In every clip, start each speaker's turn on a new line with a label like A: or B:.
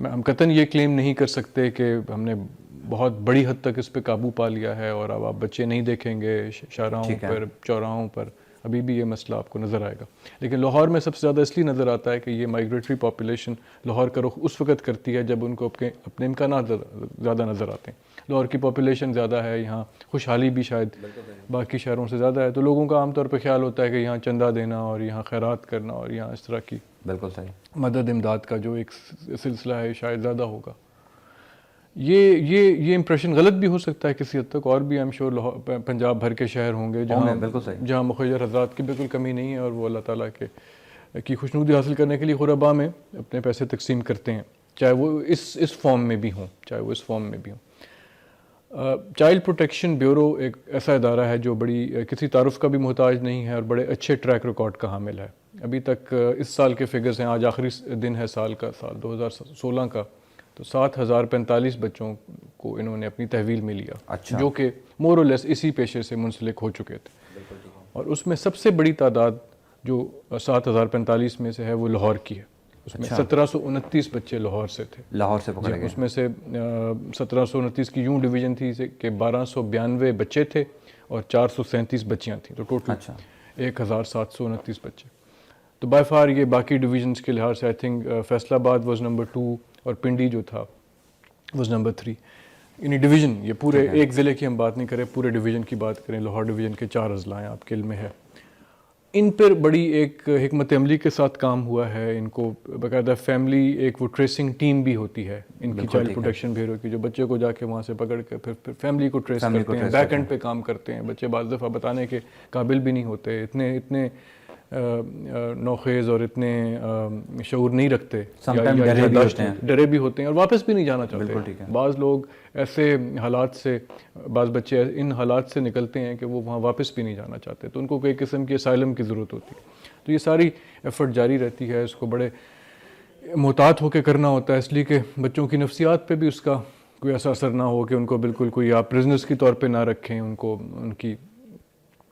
A: ہم قطعاً یہ کلیم نہیں کر سکتے کہ ہم نے بہت بڑی حد تک اس پہ قابو پا لیا ہے اور اب آپ بچے نہیں دیکھیں گے شاہراہوں پر چوراہوں پر، ابھی بھی یہ مسئلہ آپ کو نظر آئے گا. لیکن لاہور میں سب سے زیادہ اس لیے نظر آتا ہے کہ یہ مائگریٹری پاپولیشن لاہور کا رخ اس وقت کرتی ہے جب ان کو اپنے امکانات زیادہ نظر آتے ہیں. لاہور کی پاپولیشن زیادہ ہے، یہاں خوشحالی بھی شاید باقی شہروں سے زیادہ ہے، تو لوگوں کا عام طور پہ خیال ہوتا ہے کہ یہاں چندہ دینا اور یہاں خیرات کرنا اور یہاں اس طرح کی
B: بالکل صحیح
A: مدد امداد کا جو ایک سلسلہ ہے شاید زیادہ ہوگا. یہ امپریشن غلط بھی ہو سکتا ہے کسی حد تک، اور بھی ایم شور پنجاب بھر کے شہر ہوں گے جہاں مخیر حضرات کی بالکل کمی نہیں ہے اور وہ اللہ تعالیٰ کی خوشنودی حاصل کرنے کے لیے غربا میں اپنے پیسے تقسیم کرتے ہیں، چاہے وہ اس فارم میں بھی ہوں. چائلڈ پروٹیکشن بیورو ایک ایسا ادارہ ہے جو بڑی کسی تعارف کا بھی محتاج نہیں ہے اور بڑے اچھے ٹریک ریکارڈ کا حامل ہے. ابھی تک اس سال کے فگرز ہیں، آج آخری دن ہے سال 2016 کا، تو 7,045 بچوں کو انہوں نے اپنی تحویل میں لیا، جو کہ مور اور لیس اسی پیشے سے منسلک ہو چکے تھے. اور اس میں سب سے بڑی تعداد جو 7,045 میں سے ہے وہ لاہور کی ہے. اس میں 1729 بچے لاہور سے تھے،
B: لاہور سے پکڑے گئے.
A: اس میں سے 1729 کی یوں ڈویژن تھی کہ 1292 بچے تھے اور 437 بچیاں تھیں، تو ٹوٹل 1,729 بچے. تو بائی فار یہ باقی ڈویژنس کے لحاظ سے آئی تھنک فیصل آباد واز نمبر 2 اور پنڈی جو تھا واز نمبر 3. یعنی ڈویژن یہ پورے ایک ضلع کی ہم بات نہیں کریں، پورے ڈویژن کی بات کریں. لاہور ڈویژن کے 4 اضلاع ہیں، آپ کے علم میں ہے. ان پر بڑی ایک حکمت عملی کے ساتھ کام ہوا ہے. ان کو باقاعدہ فیملی ایک وہ ٹریسنگ ٹیم بھی ہوتی ہے ان کی چائلڈ پروٹیکشن بیورو کی، جو بچے کو جا کے وہاں سے پکڑ کے پھر فیملی کو ٹریس کرتے ہیں، بیک اینڈ پہ کام کرتے ہیں. بچے بعض دفعہ بتانے کے قابل بھی نہیں ہوتے، اتنے نوخیز اور اتنے شعور نہیں رکھتے، ڈرے بھی ہوتے ہیں اور واپس بھی نہیں جانا چاہتے. بعض لوگ ایسے حالات سے، بعض بچے ان حالات سے نکلتے ہیں کہ وہ وہاں واپس بھی نہیں جانا چاہتے، تو ان کو کوئی قسم کی اسائلم کی ضرورت ہوتی ہے. تو یہ ساری ایفرٹ جاری رہتی ہے. اس کو بڑے محتاط ہو کے کرنا ہوتا ہے، اس لیے کہ بچوں کی نفسیات پہ بھی اس کا کوئی ایسا اثر نہ ہو کہ ان کو بالکل کوئی آپ پرزنرز کی طور پہ نہ رکھیں، ان کو ان کی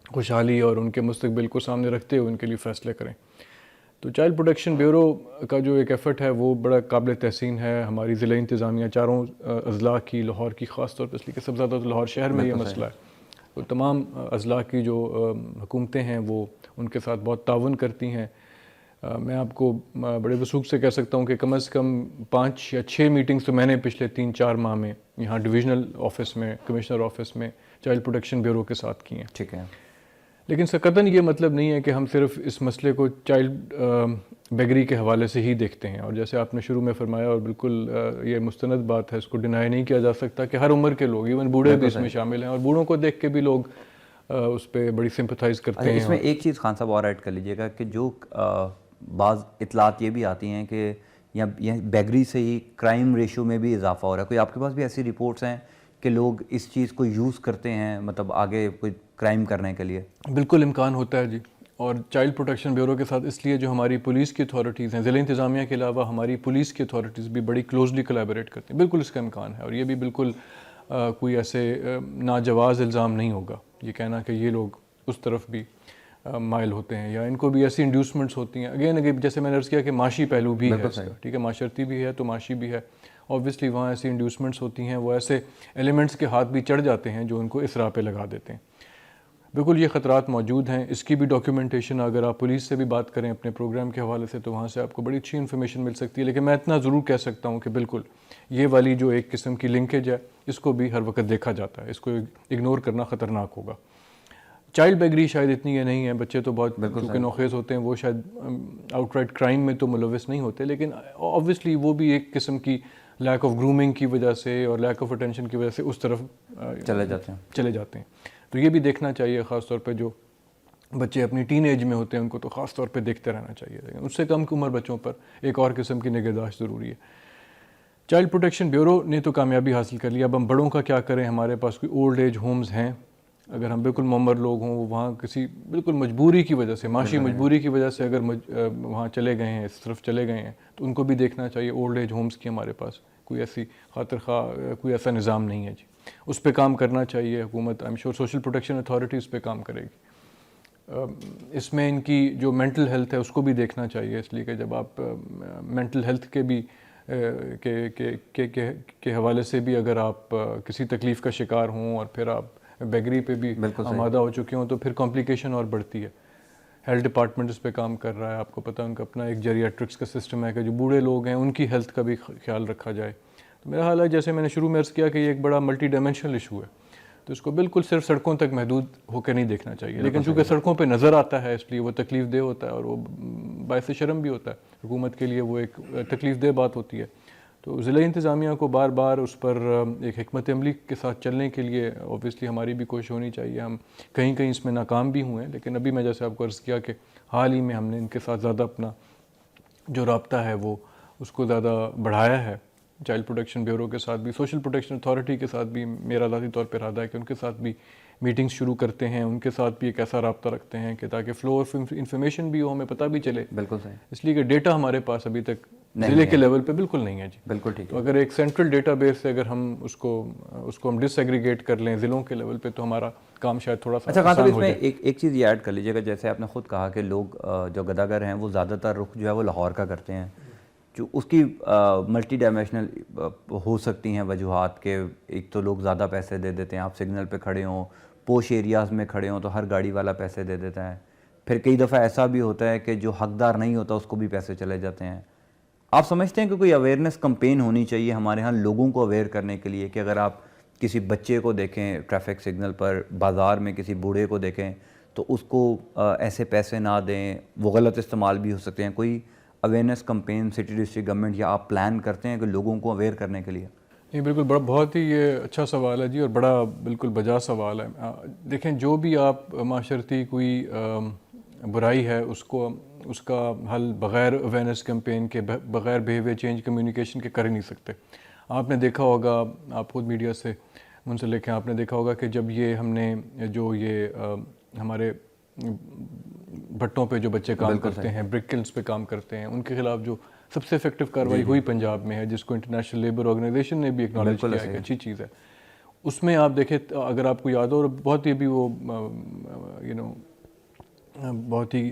A: خوشحالی اور ان کے مستقبل کو سامنے رکھتے ہوئے ان کے لیے فیصلے کریں. تو چائلڈ پروٹیکشن بیورو کا جو ایک ایفرٹ ہے وہ بڑا قابل تحسین ہے. ہماری ضلع انتظامیہ چاروں اضلاع کی، لاہور کی خاص طور پر، اس لیے کہ سب زیادہ تو لاہور شہر میں یہ مسئلہ ہے، تو تمام اضلاع کی جو حکومتیں ہیں وہ ان کے ساتھ بہت تعاون کرتی ہیں. میں آپ کو بڑے وثوق سے کہہ سکتا ہوں کہ کم از کم 5 یا 6 میٹنگز تو میں نے پچھلے 3-4 ماہ میں یہاں ڈویژنل آفس میں، کمشنر آفس میں چائلڈ پروٹیکشن بیورو کے ساتھ کی ہیں.
B: ٹھیک ہے.
A: لیکن اس کا قطعاً یہ مطلب نہیں ہے کہ ہم صرف اس مسئلے کو چائلڈ بیگری کے حوالے سے ہی دیکھتے ہیں. اور جیسے آپ نے شروع میں فرمایا، اور بالکل یہ مستند بات ہے، اس کو ڈینائی نہیں کیا جا سکتا کہ ہر عمر کے لوگ، ایون بوڑھے بھی اس میں شامل ہیں، اور بوڑھوں کو دیکھ کے بھی لوگ اس پہ بڑی سمپتھائز کرتے ہیں.
B: اس میں ایک چیز خان صاحب اور ایڈ کر لیجئے گا کہ جو بعض اطلاعات یہ بھی آتی ہیں کہ یہاں بیگری سے ہی کرائم ریشو میں بھی اضافہ ہو رہا ہے. کوئی آپ کے پاس بھی ایسی رپورٹس ہیں کہ لوگ اس چیز کو یوز کرتے ہیں، مطلب آگے کوئی کرائم کرنے کے لیے؟
A: بالکل امکان ہوتا ہے جی. اور چائلڈ پروٹیکشن بیورو کے ساتھ اس لیے جو ہماری پولیس کی اتھارٹیز ہیں، ضلع انتظامیہ کے علاوہ ہماری پولیس کی اتھارٹیز بھی بڑی کلوزلی کولیبریٹ کرتی ہیں. بالکل اس کا امکان ہے، اور یہ بھی بالکل کوئی ایسے ناجواز الزام نہیں ہوگا یہ کہنا کہ یہ لوگ اس طرف بھی مائل ہوتے ہیں یا ان کو بھی ایسی انڈیوسمنٹس ہوتی ہیں. اگین جیسے میں نے عرض کیا کہ معاشی پہلو بھی ہے اس کا، ٹھیک ہے، معاشرتی بھی ہے تو معاشی بھی ہے. اوبویسلی وہاں ایسی انڈیوسمنٹس ہوتی ہیں، وہ ایسے ایلیمنٹس کے ہاتھ بھی چڑھ جاتے ہیں جو ان کو اس راہ پہ لگا دیتے ہیں. بالکل یہ خطرات موجود ہیں. اس کی بھی ڈاکیومنٹیشن اگر آپ پولیس سے بھی بات کریں اپنے پروگرام کے حوالے سے تو وہاں سے آپ کو بڑی اچھی انفارمیشن مل سکتی ہے. لیکن میں اتنا ضرور کہہ سکتا ہوں کہ بالکل یہ والی جو ایک قسم کی لنکیج ہے اس کو بھی ہر وقت دیکھا جاتا ہے، اس کو اگنور کرنا خطرناک ہوگا. چائلڈ بیگری شاید اتنی یہ نہیں ہے، بچے تو بہت کیونکہ نوخیز ہوتے ہیں، وہ شاید آؤٹ رائٹ کرائم میں تو ملوث نہیں ہوتے، لیکن اوبویسلی وہ بھی ایک قسم کی لیک آف گرومنگ کی وجہ سے اور لیک آف اٹینشن کی وجہ سے اس طرف چلے جاتے ہیں. تو یہ بھی دیکھنا چاہیے، خاص طور پہ جو بچے اپنی ٹین ایج میں ہوتے ہیں ان کو تو خاص طور پہ دیکھتے رہنا چاہیے. لیکن اس سے کم عمر بچوں پر ایک اور قسم کی نگہداشت ضروری ہے. چائلڈ پروٹیکشن بیورو نے تو کامیابی حاصل کر لی، اب ہم بڑوں کا کیا کریں؟ ہمارے پاس کوئی اولڈ ایج ہومز ہیں، اگر ہم بالکل معمر لوگ ہوں، وہاں کسی بالکل مجبوری کی وجہ سے، معاشی مجبوری کی وجہ سے اگر وہاں چلے گئے ہیں، اس طرف چلے گئے ہیں، تو ان کو بھی دیکھنا چاہیے. اولڈ ایج ہومز کی ہمارے پاس کوئی ایسی خاطر خواہ کوئی ایسا نظام نہیں ہے جی. اس پہ کام کرنا چاہیے حکومت. I am sure social protection authority اس پہ کام کرے گی. اس میں ان کی جو مینٹل ہیلتھ ہے اس کو بھی دیکھنا چاہیے، اس لیے کہ جب آپ مینٹل ہیلتھ کے بھی کے حوالے سے بھی اگر آپ کسی تکلیف کا شکار ہوں اور پھر آپ بیگری پہ بھی آمادہ ہو چکے ہوں تو پھر کمپلیکیشن اور بڑھتی ہے. ہیلتھ ڈپارٹمنٹ اس پہ کام کر رہا ہے, آپ کو پتہ ان کا اپنا ایک جیریاٹرکس کا سسٹم ہے کہ جو بوڑھے لوگ ہیں ان کی ہیلتھ کا بھی خیال رکھا جائے. تو میرا حال ہے جیسے میں نے شروع میں عرض کیا کہ یہ ایک بڑا ملٹی ڈائمینشنل ایشو ہے, تو اس کو بالکل صرف سڑکوں تک محدود ہو کے نہیں دیکھنا چاہیے. لیکن چونکہ سڑکوں پہ نظر آتا ہے اس لیے وہ تکلیف دہ ہوتا ہے اور وہ باعث شرم بھی ہوتا ہے حکومت کے لیے, وہ ایک تکلیف دہ بات ہوتی ہے. تو ضلعی انتظامیہ کو بار بار اس پر ایک حکمت عملی کے ساتھ چلنے کے لیے اوبویسلی ہماری بھی کوشش ہونی چاہیے. ہم کہیں کہیں اس میں ناکام بھی ہوئے ہیں, لیکن ابھی میں جیسے آپ کو عرض کیا کہ حال ہی میں ہم نے ان کے ساتھ زیادہ اپنا جو رابطہ ہے وہ اس کو زیادہ بڑھایا ہے. چائلڈ پروٹیکشن بیورو کے ساتھ بھی, سوشل پروٹیکشن اتھارٹی کے ساتھ بھی میرا ذاتی طور پہ ارادہ ہے کہ ان کے ساتھ بھی میٹنگز شروع کرتے ہیں, ان کے ساتھ بھی ایک ایسا رابطہ رکھتے ہیں کہ تاکہ فلو آف انفارمیشن بھی ہو, ہمیں پتہ بھی چلے.
B: بالکل صحیح,
A: اس لیے کہ ڈیٹا ہمارے پاس ابھی تک ضلع کے لیول پہ بالکل نہیں ہے جی.
B: بالکل ٹھیک.
A: تو اگر ایک سینٹرل ڈیٹا بیس سے اگر ہم اس کو ہم ڈس ایگریگیٹ کر لیں ضلعوں کے لیول پہ تو ہمارا کام شاید تھوڑا سا
B: اچھا. اس میں ایک چیز یہ ایڈ کر لیجیے گا, جیسے آپ نے خود کہا کہ لوگ جو گداگر ہیں وہ زیادہ تر رخ جو ہے وہ لاہور کا کرتے ہیں, جو اس کی ملٹی ڈائمینشنل ہو سکتی ہیں وجوہات کے. ایک تو لوگ زیادہ پیسے دے دیتے ہیں, آپ سگنل پہ کھڑے ہوں, پوش ایریاز میں کھڑے ہوں تو ہر گاڑی والا پیسے دے دیتا ہے. پھر کئی دفعہ ایسا بھی ہوتا ہے کہ جو حقدار نہیں ہوتا اس کو بھی پیسے چلے جاتے ہیں. آپ سمجھتے ہیں کہ کوئی اویئرنیس کمپین ہونی چاہیے ہمارے ہاں لوگوں کو اویئر کرنے کے لیے کہ اگر آپ کسی بچے کو دیکھیں ٹریفک سگنل پر, بازار میں کسی بوڑھے کو دیکھیں تو اس کو ایسے پیسے نہ دیں, وہ غلط استعمال بھی ہو سکتے ہیں. کوئی awareness campaign city district government یا آپ پلان کرتے ہیں کہ لوگوں کو اویئر کرنے کے لیے؟
A: نہیں بالکل, بہت ہی یہ اچھا سوال ہے جی, اور بڑا بالکل بجا سوال ہے. دیکھیں جو بھی آپ معاشرتی کوئی برائی ہے اس کا حل بغیر اویئرنیس کیمپین کے, بغیر بیہیویئر چینج کمیونیکیشن کے کر ہی نہیں سکتے. آپ نے دیکھا ہوگا, آپ خود میڈیا سے منسلک ہیں, آپ نے دیکھا ہوگا کہ جب یہ ہم نے جو یہ ہمارے بھٹوں پہ جو بچے کام کرتے ہیں, برک کلنز پہ کام کرتے ہیں, ان کے خلاف جو سب سے افیکٹو کارروائی ہوئی پنجاب میں ہے, جس کو انٹرنیشنل لیبر آرگنائزیشن نے بھی اکنالج کیا ہے کہ اچھی چیز ہے. اس میں آپ دیکھیں اگر آپ کو یاد ہو, اور بہت ہی بھی وہ بہت ہی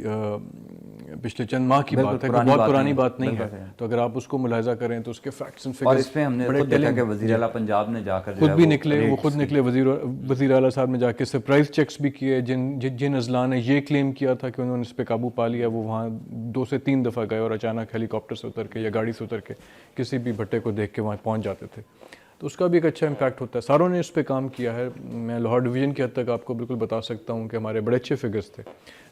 A: پچھلے چند ماہ کی بات ہے, بہت پرانی بات نہیں ہے. تو اگر آپ اس کو ملاحظہ کریں تو اس کے فیکٹس اینڈ فگرز,
B: اور اس میں ہم نے خود دیکھا کہ وزیر اعلیٰ پنجاب نے جا کر
A: خود بھی نکلے, وہ خود نکلے وزیر اعلیٰ صاحب نے جا کے سرپرائز چیکس بھی کیے. جن اضلاع نے یہ کلیم کیا تھا کہ انہوں نے اس پہ قابو پا لیا, وہ وہاں 2 سے 3 دفعہ گئے اور اچانک ہیلی کاپٹر سے اتر کے یا گاڑی سے اتر کے کسی بھی بھٹے کو دیکھ کے وہاں پہنچ جاتے تھے. تو اس کا بھی ایک اچھا امپیکٹ ہوتا ہے. ساروں نے اس پہ کام کیا ہے. میں لاہور ڈویژن کی حد تک آپ کو بالکل بتا سکتا ہوں کہ ہمارے بڑے اچھے فگرز تھے,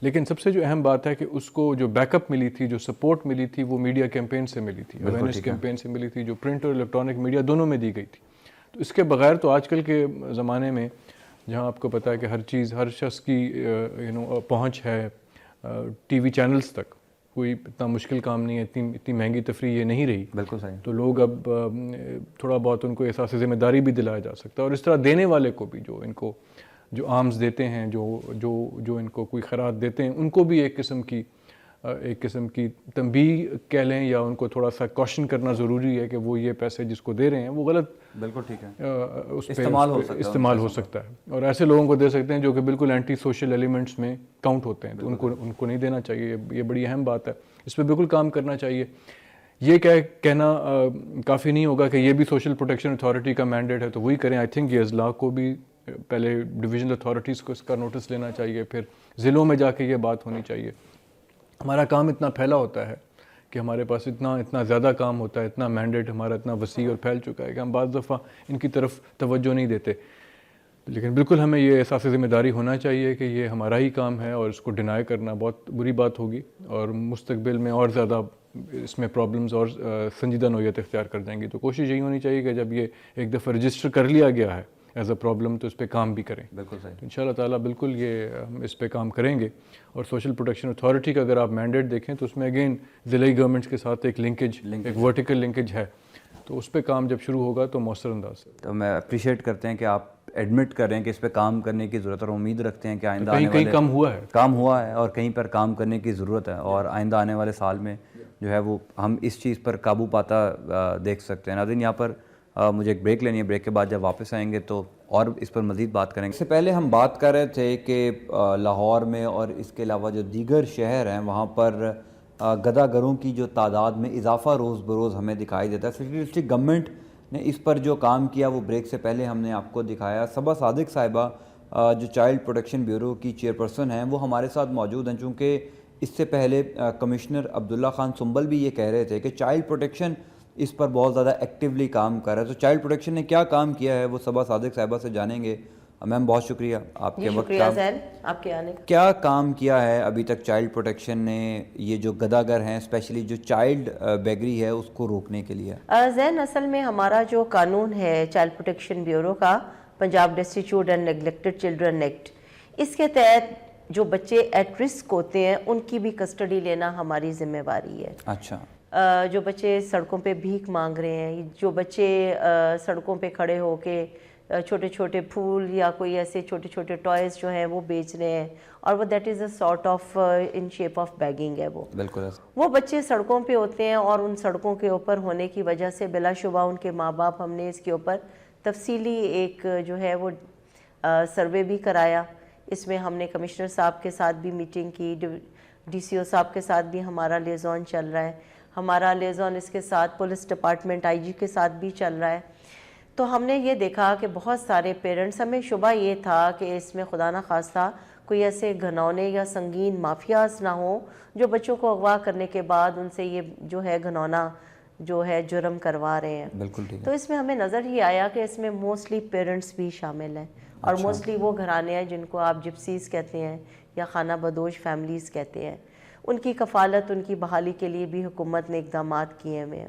A: لیکن سب سے جو اہم بات ہے کہ اس کو جو بیک اپ ملی تھی, جو سپورٹ ملی تھی, وہ میڈیا کیمپین سے ملی تھی, اویئرنیس کیمپین سے ملی تھی, جو پرنٹ اور الیکٹرانک میڈیا دونوں میں دی گئی تھی. تو اس کے بغیر تو آج کل کے زمانے میں جہاں آپ کو پتہ ہے کہ ہر چیز, ہر شخص کی پہنچ ہے ٹی وی چینلز تک, کوئی اتنا مشکل کام نہیں ہے, اتنی مہنگی تفریح یہ نہیں رہی.
B: بالکل صحیح.
A: تو لوگ اب تھوڑا بہت ان کو احساس ذمہ داری بھی دلایا جا سکتا ہے, اور اس طرح دینے والے کو بھی, جو ان کو جو آرمز دیتے ہیں, جو ان کو کوئی خیرات دیتے ہیں, ان کو بھی ایک قسم کی تنبیہ کہہ لیں یا ان کو تھوڑا سا کوشن کرنا ضروری ہے کہ وہ یہ پیسے جس کو دے رہے ہیں وہ غلط
B: بالکل ٹھیک ہے
A: اس پہ استعمال ہو سکتا ہے, اور ایسے لوگوں کو دے سکتے ہیں جو کہ بالکل اینٹی سوشل ایلیمنٹس میں کاؤنٹ ہوتے ہیں. تو ان کو نہیں دینا چاہیے. یہ بڑی اہم بات ہے, اس پہ بالکل کام کرنا چاہیے. یہ کہنا کافی نہیں ہوگا کہ یہ بھی سوشل پروٹیکشن اتھارٹی کا مینڈیٹ ہے تو وہی کریں. آئی تھنک یہ اضلاع کو بھی پہلے ڈویژنل اتھارٹیز کو اس کا نوٹس لینا چاہیے, پھر ضلعوں میں جا کے یہ بات ہونی چاہیے. ہمارا کام اتنا پھیلا ہوتا ہے کہ ہمارے پاس اتنا زیادہ کام ہوتا ہے, اتنا مینڈیٹ ہمارا اتنا وسیع اور پھیل چکا ہے کہ ہم بعض دفعہ ان کی طرف توجہ نہیں دیتے. لیکن بالکل ہمیں یہ احساس ذمہ داری ہونا چاہیے کہ یہ ہمارا ہی کام ہے, اور اس کو ڈینائی کرنا بہت بری بات ہوگی, اور مستقبل میں اور زیادہ اس میں پرابلمز اور سنجیدہ نوعیت اختیار کر جائیں گی. تو کوشش یہی ہونی چاہیے کہ جب یہ ایک دفعہ رجسٹر کر لیا گیا ہے ایز اے پرابلم تو اس پہ کام بھی کریں.
B: بالکل صحیح.
A: ان شاء اللہ تعالیٰ بالکل یہ ہم اس پہ کام کریں گے. اور سوشل پروٹیکشن اتھارٹی کا اگر آپ مینڈیٹ دیکھیں تو اس میں اگین ضلعی گورنمنٹس کے ساتھ ایک لنکیج, ایک ورٹیکل لنکیج ہے. تو اس پہ کام جب شروع ہوگا تو مؤثر انداز سے.
B: تو میں اپریشیٹ کرتے ہیں کہ آپ ایڈمٹ کر رہے ہیں کہ اس پہ کام کرنے کی ضرورت ہے, اور امید رکھتے ہیں کہ آئندہ
A: کہیں کام ہوا ہے
B: اور کہیں پر کام کرنے کی ضرورت ہے, اور آئندہ آنے والے سال میں جو ہے وہ ہم اس چیز پر قابو پاتا دیکھ سکتے ہیں. ناظرین, یہاں پر مجھے ایک بریک لینی ہے, بریک کے بعد جب واپس آئیں گے تو اور اس پر مزید بات کریں گے. اس سے پہلے ہم بات کر رہے تھے کہ لاہور میں اور اس کے علاوہ جو دیگر شہر ہیں وہاں پر گدہ گروں کی جو تعداد میں اضافہ روز بروز ہمیں دکھائی دیتا ہے. سٹی ڈسٹرکٹ گورنمنٹ نے اس پر جو کام کیا وہ بریک سے پہلے ہم نے آپ کو دکھایا. صبا صادق صاحبہ جو چائلڈ پروٹیکشن بیورو کی چیئرپرسن ہیں وہ ہمارے ساتھ موجود ہیں. چونکہ اس سے پہلے کمشنر عبداللہ خان سنبل بھی یہ کہہ رہے تھے کہ چائلڈ پروٹیکشن اس پر بہت زیادہ ایکٹیولی کام کر رہا ہے. تو چائلڈ پروٹیکشن نے کیا کام کیا ہے وہ صبا صادق صاحبہ سے جانیں گے. میم بہت شکریہ آپ کے وقت کا.
C: آپ کے آنے
B: کیا کام کیا ہے ابھی تک چائلڈ پروٹیکشن نے یہ جو گدہ گر ہیں اسپیشلی جو چائلڈ بیگری ہے اس کو روکنے کے لیے؟
C: زین اصل میں ہمارا جو قانون ہے چائلڈ پروٹیکشن بیورو کا، Punjab destitute and neglected children act, اس کے تحت جو بچے ایٹ رسک ہوتے ہیں ان کی بھی کسٹڈی لینا ہماری ذمہ واری ہے.
B: اچھا.
C: جو بچے سڑکوں پہ بھیک مانگ رہے ہیں، جو بچے سڑکوں پہ کھڑے ہو کے چھوٹے چھوٹے پھول یا کوئی ایسے چھوٹے چھوٹے ٹوائز جو ہیں وہ بیچ رہے ہیں، اور وہ that is a sort of in shape of begging ہے. وہ
B: بالکل
C: وہ بچے سڑکوں پہ ہوتے ہیں، اور ان سڑکوں کے اوپر ہونے کی وجہ سے بلا شبہ ان کے ماں باپ، ہم نے اس کے اوپر تفصیلی ایک جو ہے وہ سروے بھی کرایا. اس میں ہم نے کمشنر صاحب کے ساتھ بھی میٹنگ کی، ڈی سی او صاحب کے ساتھ بھی ہمارا لیزون چل رہا ہے، ہمارا لیزون اس کے ساتھ پولیس ڈپارٹمنٹ آئی جی کے ساتھ بھی چل رہا ہے. تو ہم نے یہ دیکھا کہ بہت سارے پیرنٹس، ہمیں شبہ یہ تھا کہ اس میں خدا نخواستہ کوئی ایسے گھنونے یا سنگین مافیاز نہ ہوں جو بچوں کو اغوا کرنے کے بعد ان سے یہ جو ہے گھنونا جو ہے جرم کروا رہے ہیں.
B: بالکل ٹھیک ہے.
C: تو اس میں ہمیں نظر ہی آیا کہ اس میں موسٹلی پیرنٹس بھی شامل ہیں، اور موسٹلی وہ گھرانے ہیں جن کو آپ جپسیز کہتے ہیں یا خانہ بدوش فیملیز کہتے ہیں. ان کی کفالت، ان کی بحالی کے لیے بھی حکومت نے اقدامات کیے ہوئے ہیں.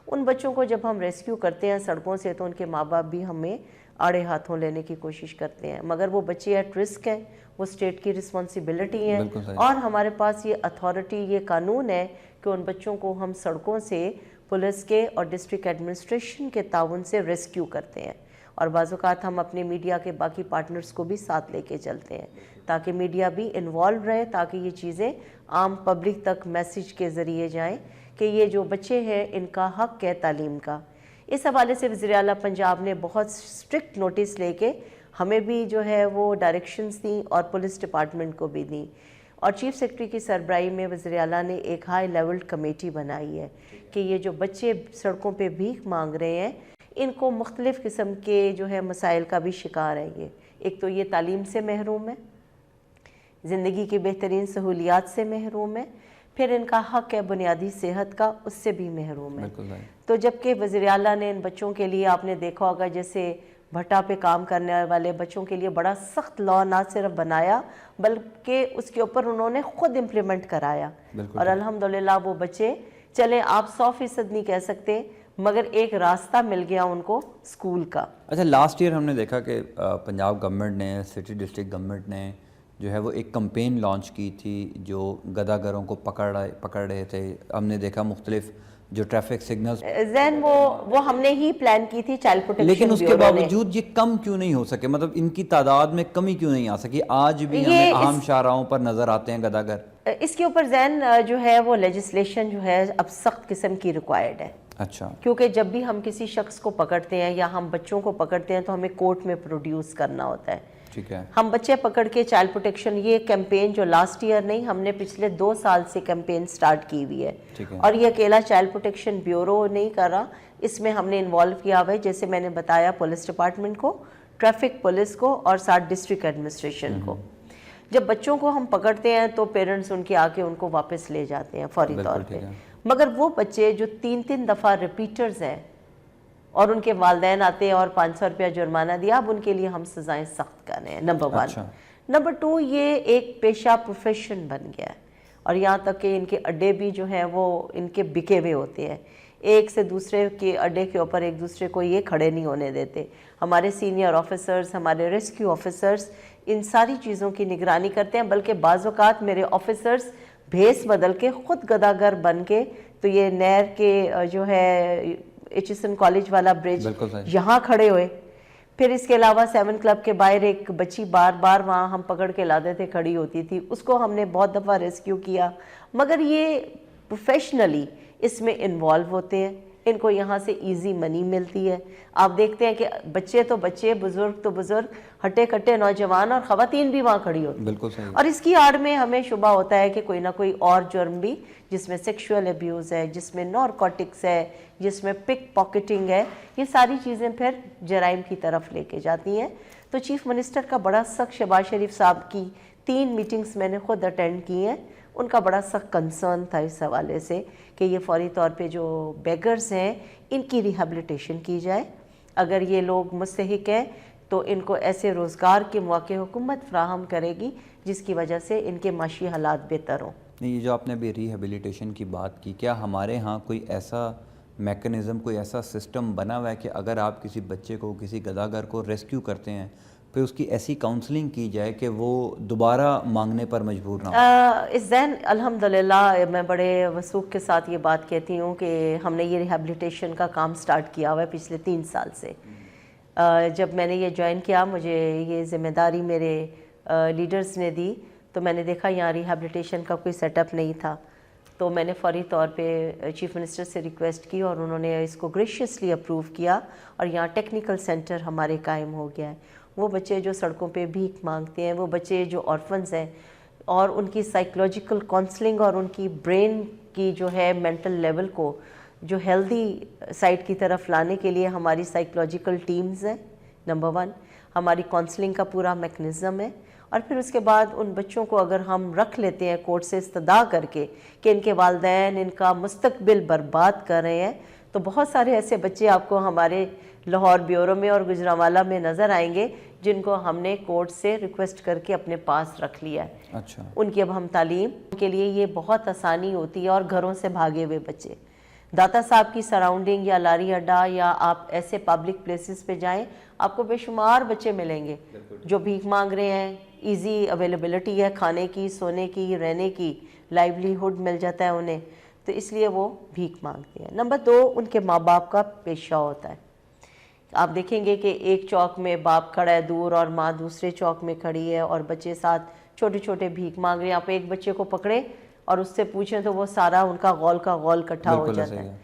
C: ان بچوں کو جب ہم ریسکیو کرتے ہیں سڑکوں سے تو ان کے ماں باپ بھی ہمیں آڑے ہاتھوں لینے کی کوشش کرتے ہیں، مگر وہ بچے ایٹ رسک ہیں، وہ اسٹیٹ کی رسپانسبلٹی ہے، اور ہمارے پاس یہ اتھارٹی، یہ قانون ہے کہ ان بچوں کو ہم سڑکوں سے پولیس کے اور ڈسٹرکٹ ایڈمنسٹریشن کے تعاون سے ریسکیو کرتے ہیں. اور بعض اوقات ہم اپنے میڈیا کے باقی پارٹنرز کو بھی ساتھ لے کے چلتے ہیں تاکہ میڈیا بھی انوالو رہے، تاکہ یہ چیزیں عام پبلک تک میسیج کے ذریعے جائیں کہ یہ جو بچے ہیں ان کا حق ہے تعلیم کا. اس حوالے سے وزیر اعلیٰ پنجاب نے بہت سٹرکٹ نوٹس لے کے ہمیں بھی جو ہے وہ ڈائریکشنز دیں اور پولیس ڈپارٹمنٹ کو بھی دیں. اور چیف سیکرٹری کی سربراہی میں وزیر اعلیٰ نے ایک ہائی لیول کمیٹی بنائی ہے کہ یہ جو بچے سڑکوں پہ بھیک مانگ رہے ہیں ان کو مختلف قسم کے جو ہے مسائل کا بھی شکار ہے. یہ ایک تو یہ تعلیم سے محروم ہے، زندگی کی بہترین سہولیات سے محروم ہے، پھر ان کا حق ہے بنیادی صحت کا، اس سے بھی محروم ہے. تو جبکہ وزیر اعلیٰ نے ان بچوں کے لیے، آپ نے دیکھا ہوگا جیسے بھٹا پہ کام کرنے والے بچوں کے لیے بڑا سخت لا نہ صرف بنایا بلکہ اس کے اوپر انہوں نے خود امپلیمنٹ کرایا. اور الحمدللہ وہ بچے، چلیں آپ 100% نہیں کہہ سکتے مگر ایک راستہ مل گیا ان کو اسکول کا.
B: اچھا، لاسٹ ایئر ہم نے دیکھا کہ پنجاب گورنمنٹ نے، سٹی ڈسٹرکٹ گورنمنٹ نے جو ہے وہ ایک کمپین لانچ کی تھی جو گدہ گروں کو پکڑ رہے تھے. ہم نے دیکھا مختلف جو ٹریفک سگنلز
C: زین وہ ہم نے ہی پلان کی تھی چائلڈ پروٹیکشن،
B: لیکن اس کے باوجود یہ کم کیوں نہیں ہو سکے؟ مطلب ان کی تعداد میں کمی کیوں نہیں آ سکی؟ آج بھی ہمیں عام شاہراہوں پر نظر آتے ہیں گدہ گر.
C: اس کے اوپر زین جو ہے وہ لیجسلیشن جو ہے اب سخت قسم کی ریکوائرڈ ہے.
B: اچھا.
C: کیونکہ جب بھی ہم کسی شخص کو پکڑتے ہیں یا ہم بچوں کو پکڑتے ہیں تو ہمیں کورٹ میں پروڈیوس کرنا ہوتا ہے.
B: ٹھیک ہے. ہم
C: بچے پکڑ کے چائلڈ پروٹیکشن، یہ کیمپین جو لاسٹ ایئر نہیں، ہم نے پچھلے 2 سال سے کیمپین سٹارٹ کی ہوئی ہے. اور یہ اکیلا چائلڈ پروٹیکشن بیورو نہیں کر رہا، اس میں ہم نے انوالو کیا ہوا ہے، جیسے میں نے بتایا پولیس ڈپارٹمنٹ کو، ٹریفک پولیس کو، اور ساتھ ڈسٹرکٹ ایڈمنسٹریشن کو. جب بچوں کو ہم پکڑتے ہیں تو پیرنٹس ان کے آ کے ان کو واپس لے جاتے ہیں فوری طور پہ. مگر وہ بچے جو 3 دفعہ ریپیٹرز ہیں اور ان کے والدین آتے ہیں اور 500 روپیہ جرمانہ دیا، اب ان کے لیے ہم سزائیں سخت کر رہے ہیں. نمبر 1. نمبر 2، یہ ایک پیشہ پروفیشن بن گیا ہے، اور یہاں تک کہ ان کے اڈے بھی جو ہیں وہ ان کے بکے ہوئے ہوتے ہیں. ایک سے دوسرے کے اڈے کے اوپر ایک دوسرے کو یہ کھڑے نہیں ہونے دیتے. ہمارے سینئر آفیسرز، ہمارے ریسکیو آفیسرز ان ساری چیزوں کی نگرانی کرتے ہیں، بلکہ بعض اوقات میرے آفیسرز بھیس بدل کے خود گدہ گر بن کے، تو یہ نہر کے جو ہے ایچسن کالج والا برج یہاں کھڑے ہوئے. پھر اس کے علاوہ 7 کلب کے باہر ایک بچی بار بار وہاں ہم پکڑ کے لاتے تھے، کھڑی ہوتی تھی، اس کو ہم نے بہت دفعہ ریسکیو کیا. مگر یہ پروفیشنلی اس میں انوالو ہوتے ہیں، ان کو یہاں سے ایزی منی ملتی ہے. آپ دیکھتے ہیں کہ بچے تو بچے، بزرگ تو بزرگ، ہٹے کٹے نوجوان اور خواتین بھی وہاں کھڑی ہوتی ہیں.
B: بالکل صحیح.
C: اور اس کی آڑ میں ہمیں شبہ ہوتا ہے کہ کوئی نہ کوئی اور جرم بھی، جس میں سیکشول ابیوز ہے، جس میں نارکوٹکس ہے، جس میں پک پاکٹنگ ہے، یہ ساری چیزیں پھر جرائم کی طرف لے کے جاتی ہیں. تو چیف منسٹر کا بڑا سخت، شہباز شریف صاحب کی 3 میٹنگز میں نے خود اٹینڈ کی ہیں، ان کا بڑا سخت کنسرن تھا اس حوالے سے کہ یہ فوری طور پہ جو بیگرز ہیں ان کی ریہیبلیٹیشن کی جائے. اگر یہ لوگ مستحق ہیں تو ان کو ایسے روزگار کے مواقع حکومت فراہم کرے گی جس کی وجہ سے ان کے معاشی حالات بہتر ہوں.
B: نہیں، یہ جو آپ نے ابھی ریہیبلیٹیشن کی بات کی، کیا ہمارے ہاں کوئی ایسا میکنزم، کوئی ایسا سسٹم بنا ہوا ہے کہ اگر آپ کسی بچے کو، کسی گداگر کو ریسکیو کرتے ہیں پھر اس کی ایسی کاؤنسلنگ کی جائے کہ وہ دوبارہ مانگنے پر مجبور نہ ہو؟
C: اس ذہن الحمدللہ میں بڑے وثوق کے ساتھ یہ بات کہتی ہوں کہ ہم نے یہ ریہیبلیٹیشن کا کام سٹارٹ کیا ہوا ہے پچھلے 3 سال سے. جب میں نے یہ جوائن کیا، مجھے یہ ذمہ داری میرے لیڈرز نے دی، تو میں نے دیکھا یہاں ریہیبلیٹیشن کا کوئی سیٹ اپ نہیں تھا. تو میں نے فوری طور پہ چیف منسٹر سے ریکویسٹ کی اور انہوں نے اس کو گریشیسلی اپروو کیا اور یہاں ٹیکنیکل سینٹر ہمارے قائم ہو گیا ہے. وہ بچے جو سڑکوں پہ بھیک مانگتے ہیں، وہ بچے جو آرفنز ہیں، اور ان کی سائیکولوجیکل کاؤنسلنگ اور ان کی برین کی جو ہے مینٹل لیول کو جو ہیلدی سائڈ کی طرف لانے کے لیے ہماری سائیکولوجیکل ٹیمز ہیں. نمبر 1 ہماری کاؤنسلنگ کا پورا میکنزم ہے. اور پھر اس کے بعد ان بچوں کو اگر ہم رکھ لیتے ہیں کورٹ سے استدعا کر کے کہ ان کے والدین ان کا مستقبل برباد کر رہے ہیں، تو بہت سارے ایسے بچے آپ کو ہمارے لاہور بیورو میں اور گجرانوالہ میں نظر آئیں گے جن کو ہم نے کورٹ سے ریکویسٹ کر کے اپنے پاس رکھ لیا ہے.
B: اچھا.
C: ان کی اب ہم تعلیم کے لیے یہ بہت آسانی ہوتی ہے. اور گھروں سے بھاگے ہوئے بچے، داتا صاحب کی سراؤنڈنگ یا لاری اڈا یا آپ ایسے پبلک پلیسز پہ جائیں، آپ کو بے شمار بچے ملیں گے جو بھیک مانگ رہے ہیں. ایزی اویلیبلٹی ہے کھانے کی، سونے کی، رہنے کی، لائیولی ہوڈ مل جاتا ہے انہیں، تو اس لیے وہ بھیک مانگتے ہیں. نمبر 2 ان کے ماں باپ کا پیشہ ہوتا ہے. آپ دیکھیں گے کہ ایک چوک میں باپ کھڑا ہے دور اور ماں دوسرے چوک میں کھڑی ہے اور بچے ساتھ چھوٹے چھوٹے بھیک مانگ رہے ہیں. آپ ایک بچے کو پکڑیں اور اس سے پوچھیں تو وہ سارا ان کا غول کا غول اکٹھا ہو جاتا ہے.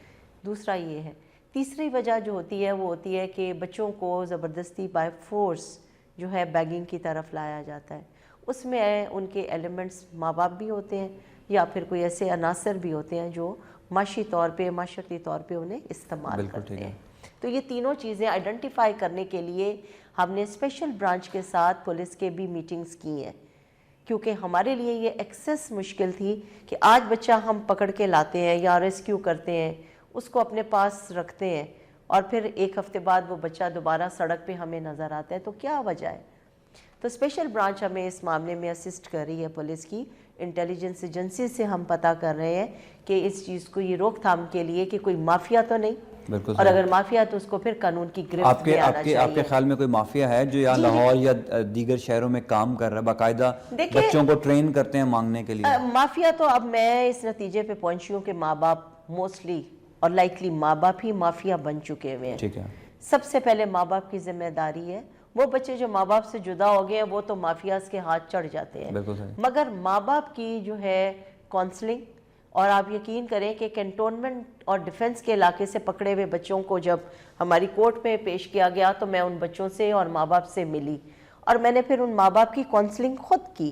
C: دوسرا یہ ہے. تیسری وجہ جو ہوتی ہے وہ ہوتی ہے کہ بچوں کو زبردستی بائی فورس جو ہے بیگنگ کی طرف لایا جاتا ہے. اس میں ان کے ایلیمنٹس ماں باپ بھی ہوتے ہیں یا پھر کوئی ایسے عناصر بھی ہوتے ہیں جو معاشی طور پہ، معاشرتی طور پہ انہیں استعمال کرتے ہیں. تو یہ تینوں چیزیں آئیڈینٹیفائی کرنے کے لیے ہم نے اسپیشل برانچ کے ساتھ پولیس کے بھی میٹنگز کی ہیں، کیونکہ ہمارے لیے یہ ایکسیس مشکل تھی کہ آج بچہ ہم پکڑ کے لاتے ہیں یا ریسکیو کرتے ہیں، اس کو اپنے پاس رکھتے ہیں اور پھر 1 ہفتے بعد وہ بچہ دوبارہ سڑک پہ ہمیں نظر آتا ہے، تو کیا وجہ ہے؟ تو اسپیشل برانچ ہمیں اس معاملے میں اسسٹ کر رہی ہے. پولیس کی انٹیلیجنس ایجنسی سے ہم پتہ کر رہے ہیں کہ اس چیز کو یہ روک تھام کے لیے کہ کوئی مافیا تو نہیں، اور اگر مافیا تو اس کو پھر قانون کی گرفت میں آنا چاہیے.
B: آپ کے خیال میں کوئی مافیا ہے جو یا لاہور یا دیگر شہروں میں کام کر رہا ہے، باقاعدہ بچوں کو ٹرین کرتے ہیں مانگنے کے لیے؟
C: مافیا تو اب میں اس نتیجے پہ پہنچی ہوں کہ ماں باپ موسٹلی اور لائکلی ماں باپ ہی مافیا بن چکے ہوئے ہیں.
B: ٹھیک ہے.
C: سب سے پہلے ماں باپ کی ذمہ داری ہے. وہ بچے جو ماں باپ سے جدا ہو گئے ہیں وہ تو مافیاز کے ہاتھ چڑھ جاتے ہیں، مگر ماں باپ کی جو ہے کاؤنسلنگ، اور آپ یقین کریں کہ کینٹونمنٹ اور ڈیفنس کے علاقے سے پکڑے ہوئے بچوں کو جب ہماری کورٹ میں پیش کیا گیا تو میں ان بچوں سے اور ماں باپ سے ملی اور میں نے پھر ان ماں باپ کی کاؤنسلنگ خود کی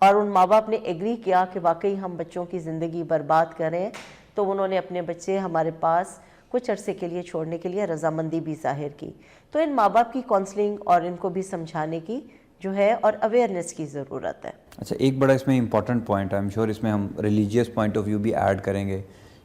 C: اور ان ماں باپ نے ایگری کیا کہ واقعی ہم بچوں کی زندگی برباد کر رہے ہیں. تو انہوں نے اپنے بچے ہمارے پاس کچھ عرصے کے لیے چھوڑنے کے لیے رضامندی بھی ظاہر کی. تو ان ماں باپ کی کاؤنسلنگ اور ان کو بھی سمجھانے کی جو ہے اور اویئرنیس کی ضرورت ہے.
B: اچھا، ایک بڑا اس میں امپورٹنٹ پوائنٹ ہے، آئی ایم شیور اس میں ہم ریلیجیس پوائنٹ آف ویو بھی ایڈ کریں گے.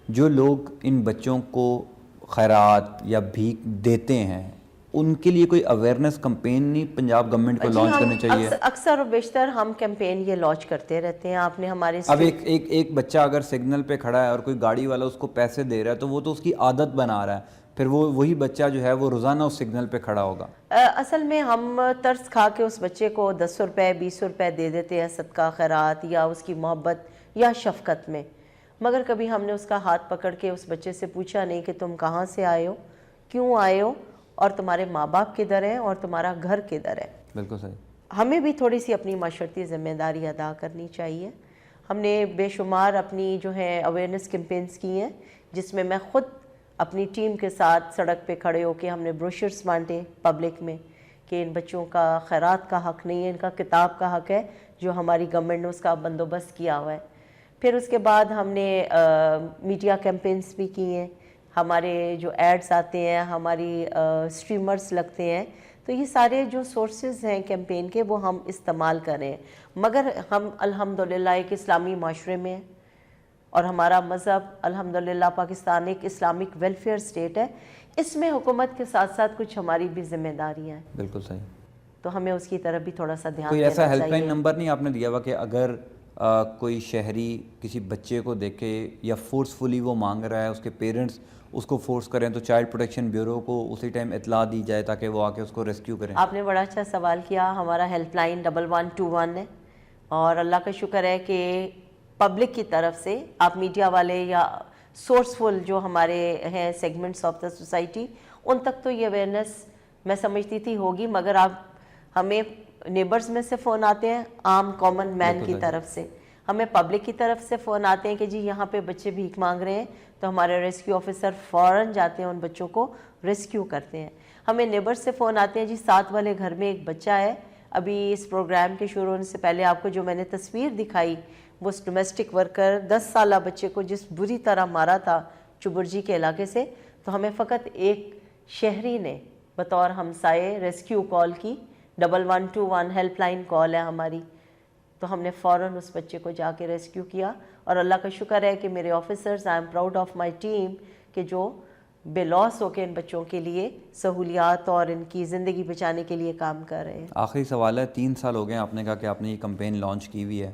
B: جو لوگ ان بچوں کو خیرات یا بھیک دیتے ہیں ان کے لیے کوئی اویئرنیس کمپین نہیں پنجاب گورنمنٹ کو لانچ کرنی چاہیے؟
C: اکثر و بیشتر ہم کیمپین یہ لانچ کرتے رہتے ہیں. آپ نے ہمارے
B: اب ایک بچہ اگر سگنل پہ کھڑا ہے اور کوئی گاڑی والا اس کو پیسے دے رہا ہے تو وہ تو اس کی عادت بنا رہا ہے، پھر وہی بچہ جو ہے وہ روزانہ اس سگنل پہ کھڑا ہوگا.
C: اصل میں ہم ترس کھا کے اس بچے کو 10 روپے 20 روپے دے دیتے ہیں صدقہ خیرات یا اس کی محبت یا شفقت میں، مگر کبھی ہم نے اس کا ہاتھ پکڑ کے اس بچے سے پوچھا نہیں کہ تم کہاں سے آئے ہو، کیوں آئے ہو، اور تمہارے ماں باپ کدھر ہیں اور تمہارا گھر کدھر ہے.
B: بالکل صحیح.
C: ہمیں بھی تھوڑی سی اپنی معاشرتی ذمہ داری ادا کرنی چاہیے. ہم نے بے شمار اپنی جو ہے اویئرنیس کیمپینز کی ہیں جس میں خود اپنی ٹیم کے ساتھ سڑک پہ کھڑے ہو کے ہم نے بروشرز بانٹے پبلک میں کہ ان بچوں کا خیرات کا حق نہیں ہے، ان کا کتاب کا حق ہے جو ہماری گورنمنٹ نے اس کا بندوبست کیا ہوا ہے۔ پھر اس کے بعد ہم نے میڈیا کیمپینز بھی کی ہیں، ہمارے جو ایڈز آتے ہیں، ہماری اسٹریمرز لگتے ہیں، تو یہ سارے جو سورسز ہیں کیمپین کے وہ ہم استعمال کر رہے ہیں۔ مگر ہم الحمدللہ ایک اسلامی معاشرے میں ہیں اور ہمارا مذہب الحمدللہ پاکستان ایک اسلامک ویلفیئر اسٹیٹ ہے، اس میں حکومت کے ساتھ ساتھ کچھ ہماری بھی ذمہ داریاں ہیں،
B: بالکل صحیح۔
C: تو ہمیں اس کی طرف بھی تھوڑا سا دھیان
B: کوئی ایسا
C: دینا
B: ہیلپ
C: چاہیے۔
B: لائن نمبر نہیں آپ نے دیا ہوا کہ اگر کوئی شہری کسی بچے کو دیکھے یا فورسفلی وہ مانگ رہا ہے، اس کے پیرنٹس اس کو فورس کریں تو چائلڈ پروٹیکشن بیورو کو اسی ٹائم اطلاع دی جائے تاکہ وہ آ کے اس کو ریسکیو کریں؟
C: آپ نے بڑا اچھا سوال کیا۔ ہمارا ہیلپ لائن 1121 ہے، اور اللہ کا شکر ہے کہ پبلک کی طرف سے آپ میڈیا والے یا سورسفل جو ہمارے ہیں سیگمنٹس آف دا سوسائٹی، ان تک تو یہ اویئرنیس میں سمجھتی تھی ہوگی، مگر آپ ہمیں نیبرز میں سے فون آتے ہیں، عام کامن مین کی طرف سے، ہمیں پبلک کی طرف سے فون آتے ہیں کہ جی یہاں پہ بچے بھیک مانگ رہے ہیں، تو ہمارے ریسکیو آفیسر فوراً جاتے ہیں ان بچوں کو ریسکیو کرتے ہیں۔ ہمیں نیبرز سے فون آتے ہیں جی ساتھ والے گھر میں ایک بچہ ہے، ابھی اس پروگرام کے شروع ہونے سے پہلے آپ کو جو میں نے تصویر دکھائی وہ اس ڈومیسٹک ورکر 10 سالہ بچے کو جس بری طرح مارا تھا چبرجی کے علاقے سے، تو ہمیں فقط ایک شہری نے بطور ہمسائے ریسکیو کال کی، 1121 ہیلپ لائن کال ہے ہماری، تو ہم نے فوراً اس بچے کو جا کے ریسکیو کیا، اور اللہ کا شکر ہے کہ میرے officers, I am proud of my team, کہ جو بے لوس ہو کے ان بچوں کے لیے سہولیات اور ان کی زندگی بچانے کے لیے کام کر رہے ہیں۔
B: آخری سوال ہے، 3 سال ہو گئے آپ نے کہا کہ آپ نے یہ کمپین لانچ کی ہوئی ہے،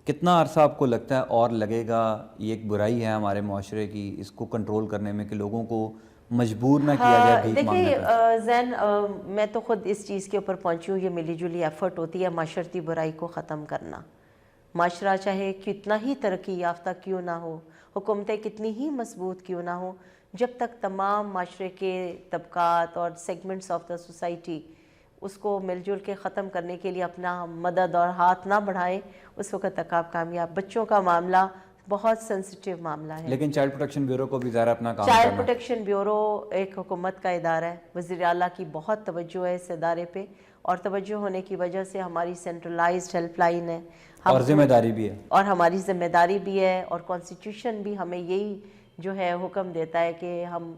B: کتنا عرصہ آپ کو لگتا ہے اور لگے گا؟ یہ ایک برائی ہے ہمارے معاشرے کی، اس کو کنٹرول کرنے میں کہ لوگوں کو مجبور نہ کیا جائے بھیک مانگنے پر؟
C: دیکھیے زین، میں تو خود اس چیز کے اوپر پہنچی ہوں، یہ ملی جلی ایفرٹ ہوتی ہے معاشرتی برائی کو ختم کرنا۔ معاشرہ چاہے کتنا ہی ترقی یافتہ کیوں نہ ہو، حکومتیں کتنی ہی مضبوط کیوں نہ ہو، جب تک تمام معاشرے کے طبقات اور سیگمنٹس آف دا سوسائٹی اس کو مل جل کے ختم کرنے کے لیے اپنا مدد اور ہاتھ نہ بڑھائیں، اس وقت تک آپ کامیاب۔ بچوں کا معاملہ بہت سینسیٹیو معاملہ ہے،
B: لیکن چائلڈ پروٹیکشن بیورو کو بھی ذرا اپنا کام
C: چائلڈ
B: کرنا ہے۔
C: پروٹیکشن بیورو ایک حکومت کا ادارہ ہے، وزیر اعلیٰ کی بہت توجہ ہے اس ادارے پہ، اور توجہ ہونے کی وجہ سے ہماری سینٹرلائزڈ ہیلپ لائن ہے،
B: اور ذمہ داری بھی ہے،
C: اور ہماری ذمہ داری بھی ہے، اور کانسٹیٹیوشن بھی ہمیں یہی جو ہے حکم دیتا ہے کہ ہم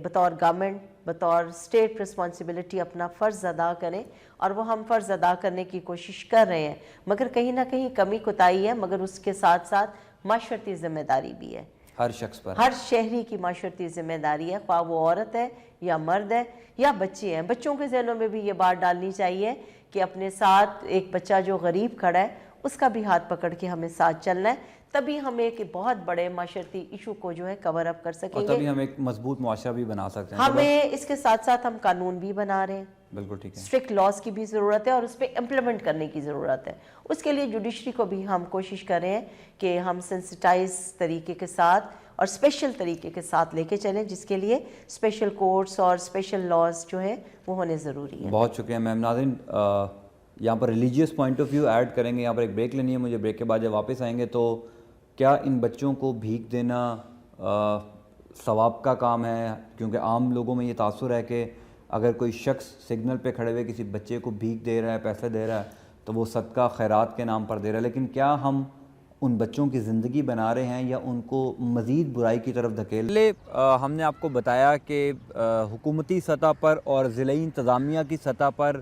C: بطور گورنمنٹ، بطور اسٹیٹ رسپانسبلٹی اپنا فرض ادا کریں، اور وہ ہم فرض ادا کرنے کی کوشش کر رہے ہیں، مگر کہیں نہ کہیں کمی کوتاہی ہے، مگر اس کے ساتھ ساتھ معاشرتی ذمہ داری بھی ہے،
B: ہر شخص پر،
C: ہر شہری کی معاشرتی ذمہ داری ہے، خواہ وہ عورت ہے یا مرد ہے یا بچے ہیں۔ بچوں کے ذہنوں میں بھی یہ بات ڈالنی چاہیے کہ اپنے ساتھ ایک بچہ جو غریب کھڑا ہے اس کا بھی ہاتھ پکڑ کے ہمیں ساتھ چلنا ہے، تبھی ہم ایک بہت بڑے معاشرتی ایشو کو جو ہے کور اپ کر سکیں
B: اور
C: گے۔
B: تبھی ہم ایک مضبوط معاشرہ بھی بنا سکتے ہیں۔
C: ہمیں اس کے ساتھ ساتھ ہم قانون بھی بنا رہے ہیں،
B: بالکل ٹھیک ہے،
C: اسٹرکٹ لاز کی بھی ضرورت ہے، اور اس پہ امپلیمنٹ کرنے کی ضرورت ہے۔ اس کے لیے جوڈیشری کو بھی ہم کوشش کر رہے ہیں کہ ہم سینسٹائز طریقے کے ساتھ اور اسپیشل طریقے کے ساتھ لے کے چلیں، جس کے لیے اسپیشل کورٹس اور اسپیشل لاز جو ہے وہ ہونے ضروری ہیں۔
B: بہت شکریہ میم۔ ناظرین، یہاں پر religious point of view add کریں گے، یہاں پر ایک بریک لینی ہے مجھے، بریک کے بعد جب واپس آئیں گے تو کیا ان بچوں کو بھیک دینا ثواب کا کام ہے؟ کیونکہ عام لوگوں میں یہ تاثر ہے کہ اگر کوئی شخص سگنل پہ کھڑے ہوئے کسی بچے کو بھیک دے رہا ہے، پیسے دے رہا ہے، تو وہ صدقہ خیرات کے نام پر دے رہا ہے، لیکن کیا ہم ان بچوں کی زندگی بنا رہے ہیں یا ان کو مزید برائی کی طرف دھکیل رہے ہیں؟ ہم نے آپ کو بتایا کہ حکومتی سطح پر اور ضلعی انتظامیہ کی سطح پر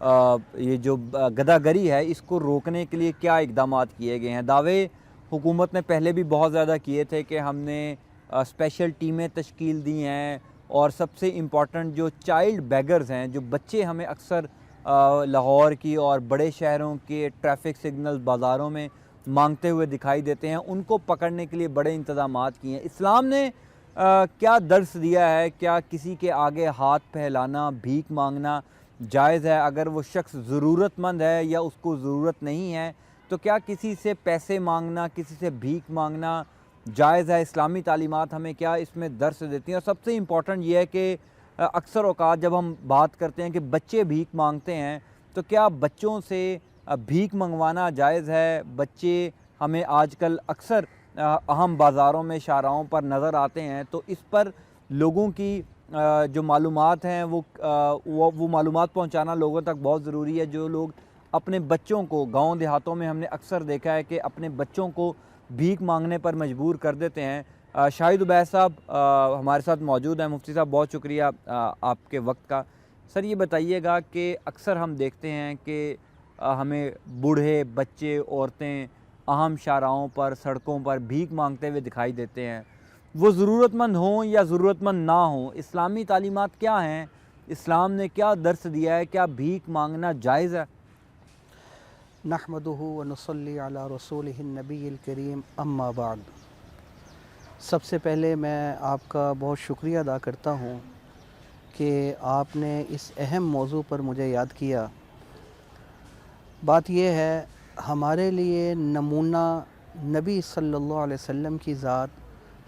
B: یہ جو گدہ گری ہے اس کو روکنے کے لیے کیا اقدامات کیے گئے ہیں۔ دعوے حکومت نے پہلے بھی بہت زیادہ کیے تھے کہ ہم نے اسپیشل ٹیمیں تشکیل دی ہیں، اور سب سے امپورٹنٹ جو چائلڈ بیگرز ہیں، جو بچے ہمیں اکثر لاہور کی اور بڑے شہروں کے ٹریفک سگنل بازاروں میں مانگتے ہوئے دکھائی دیتے ہیں، ان کو پکڑنے کے لیے بڑے انتظامات کیے ہیں۔ اسلام نے کیا درس دیا ہے؟ کیا کسی کے آگے ہاتھ پھیلانا، بھیک مانگنا جائز ہے؟ اگر وہ شخص ضرورت مند ہے یا اس کو ضرورت نہیں ہے تو کیا کسی سے پیسے مانگنا، کسی سے بھیک مانگنا جائز ہے؟ اسلامی تعلیمات ہمیں کیا اس میں درس دیتی ہیں؟ اور سب سے امپورٹنٹ یہ ہے کہ اکثر اوقات جب ہم بات کرتے ہیں کہ بچے بھیک مانگتے ہیں تو کیا بچوں سے بھیک منگوانا جائز ہے؟ بچے ہمیں آج کل اکثر اہم بازاروں میں شاہراہوں پر نظر آتے ہیں تو اس پر لوگوں کی جو معلومات ہیں وہ معلومات پہنچانا لوگوں تک بہت ضروری ہے. جو لوگ اپنے بچوں کو گاؤں دیہاتوں میں ہم نے اکثر دیکھا ہے کہ اپنے بچوں کو بھیک مانگنے پر مجبور کر دیتے ہیں. شاہد عبید صاحب ہمارے ساتھ موجود ہیں. مفتی صاحب بہت شکریہ آپ کے وقت کا. سر یہ بتائیے گا کہ اکثر ہم دیکھتے ہیں کہ ہمیں بوڑھے بچے عورتیں اہم شاہراہوں پر سڑکوں پر بھیک مانگتے ہوئے دکھائی دیتے ہیں. وہ ضرورت مند ہوں یا ضرورت مند نہ ہوں, اسلامی تعلیمات کیا ہیں؟ اسلام نے کیا درس دیا ہے؟ کیا بھیک مانگنا جائز ہے؟
D: نحمدہ ونصلی علی رسولہ النبی الکریم اما بعد. سب سے پہلے میں آپ کا بہت شکریہ ادا کرتا ہوں کہ آپ نے اس اہم موضوع پر مجھے یاد کیا. بات یہ ہے, ہمارے لیے نمونہ نبی صلی اللہ علیہ وسلم کی ذات,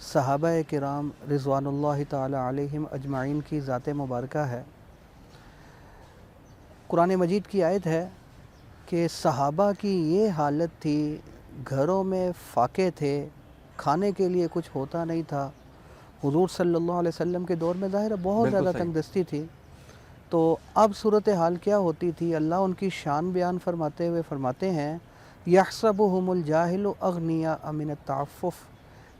D: صحابہ کرام رضوان اللہ تعالی علیہم اجمعین کی ذات مبارکہ ہے. قرآن مجید کی آیت ہے کہ صحابہ کی یہ حالت تھی, گھروں میں فاقے تھے, کھانے کے لیے کچھ ہوتا نہیں تھا. حضور صلی اللہ علیہ وسلم کے دور میں ظاہر ہے بہت زیادہ تنگ دستی تھی. تو اب صورتحال کیا ہوتی تھی؟ اللہ ان کی شان بیان فرماتے ہوئے فرماتے ہیں یحسبہم الجاہل اغنیاء من التعفف.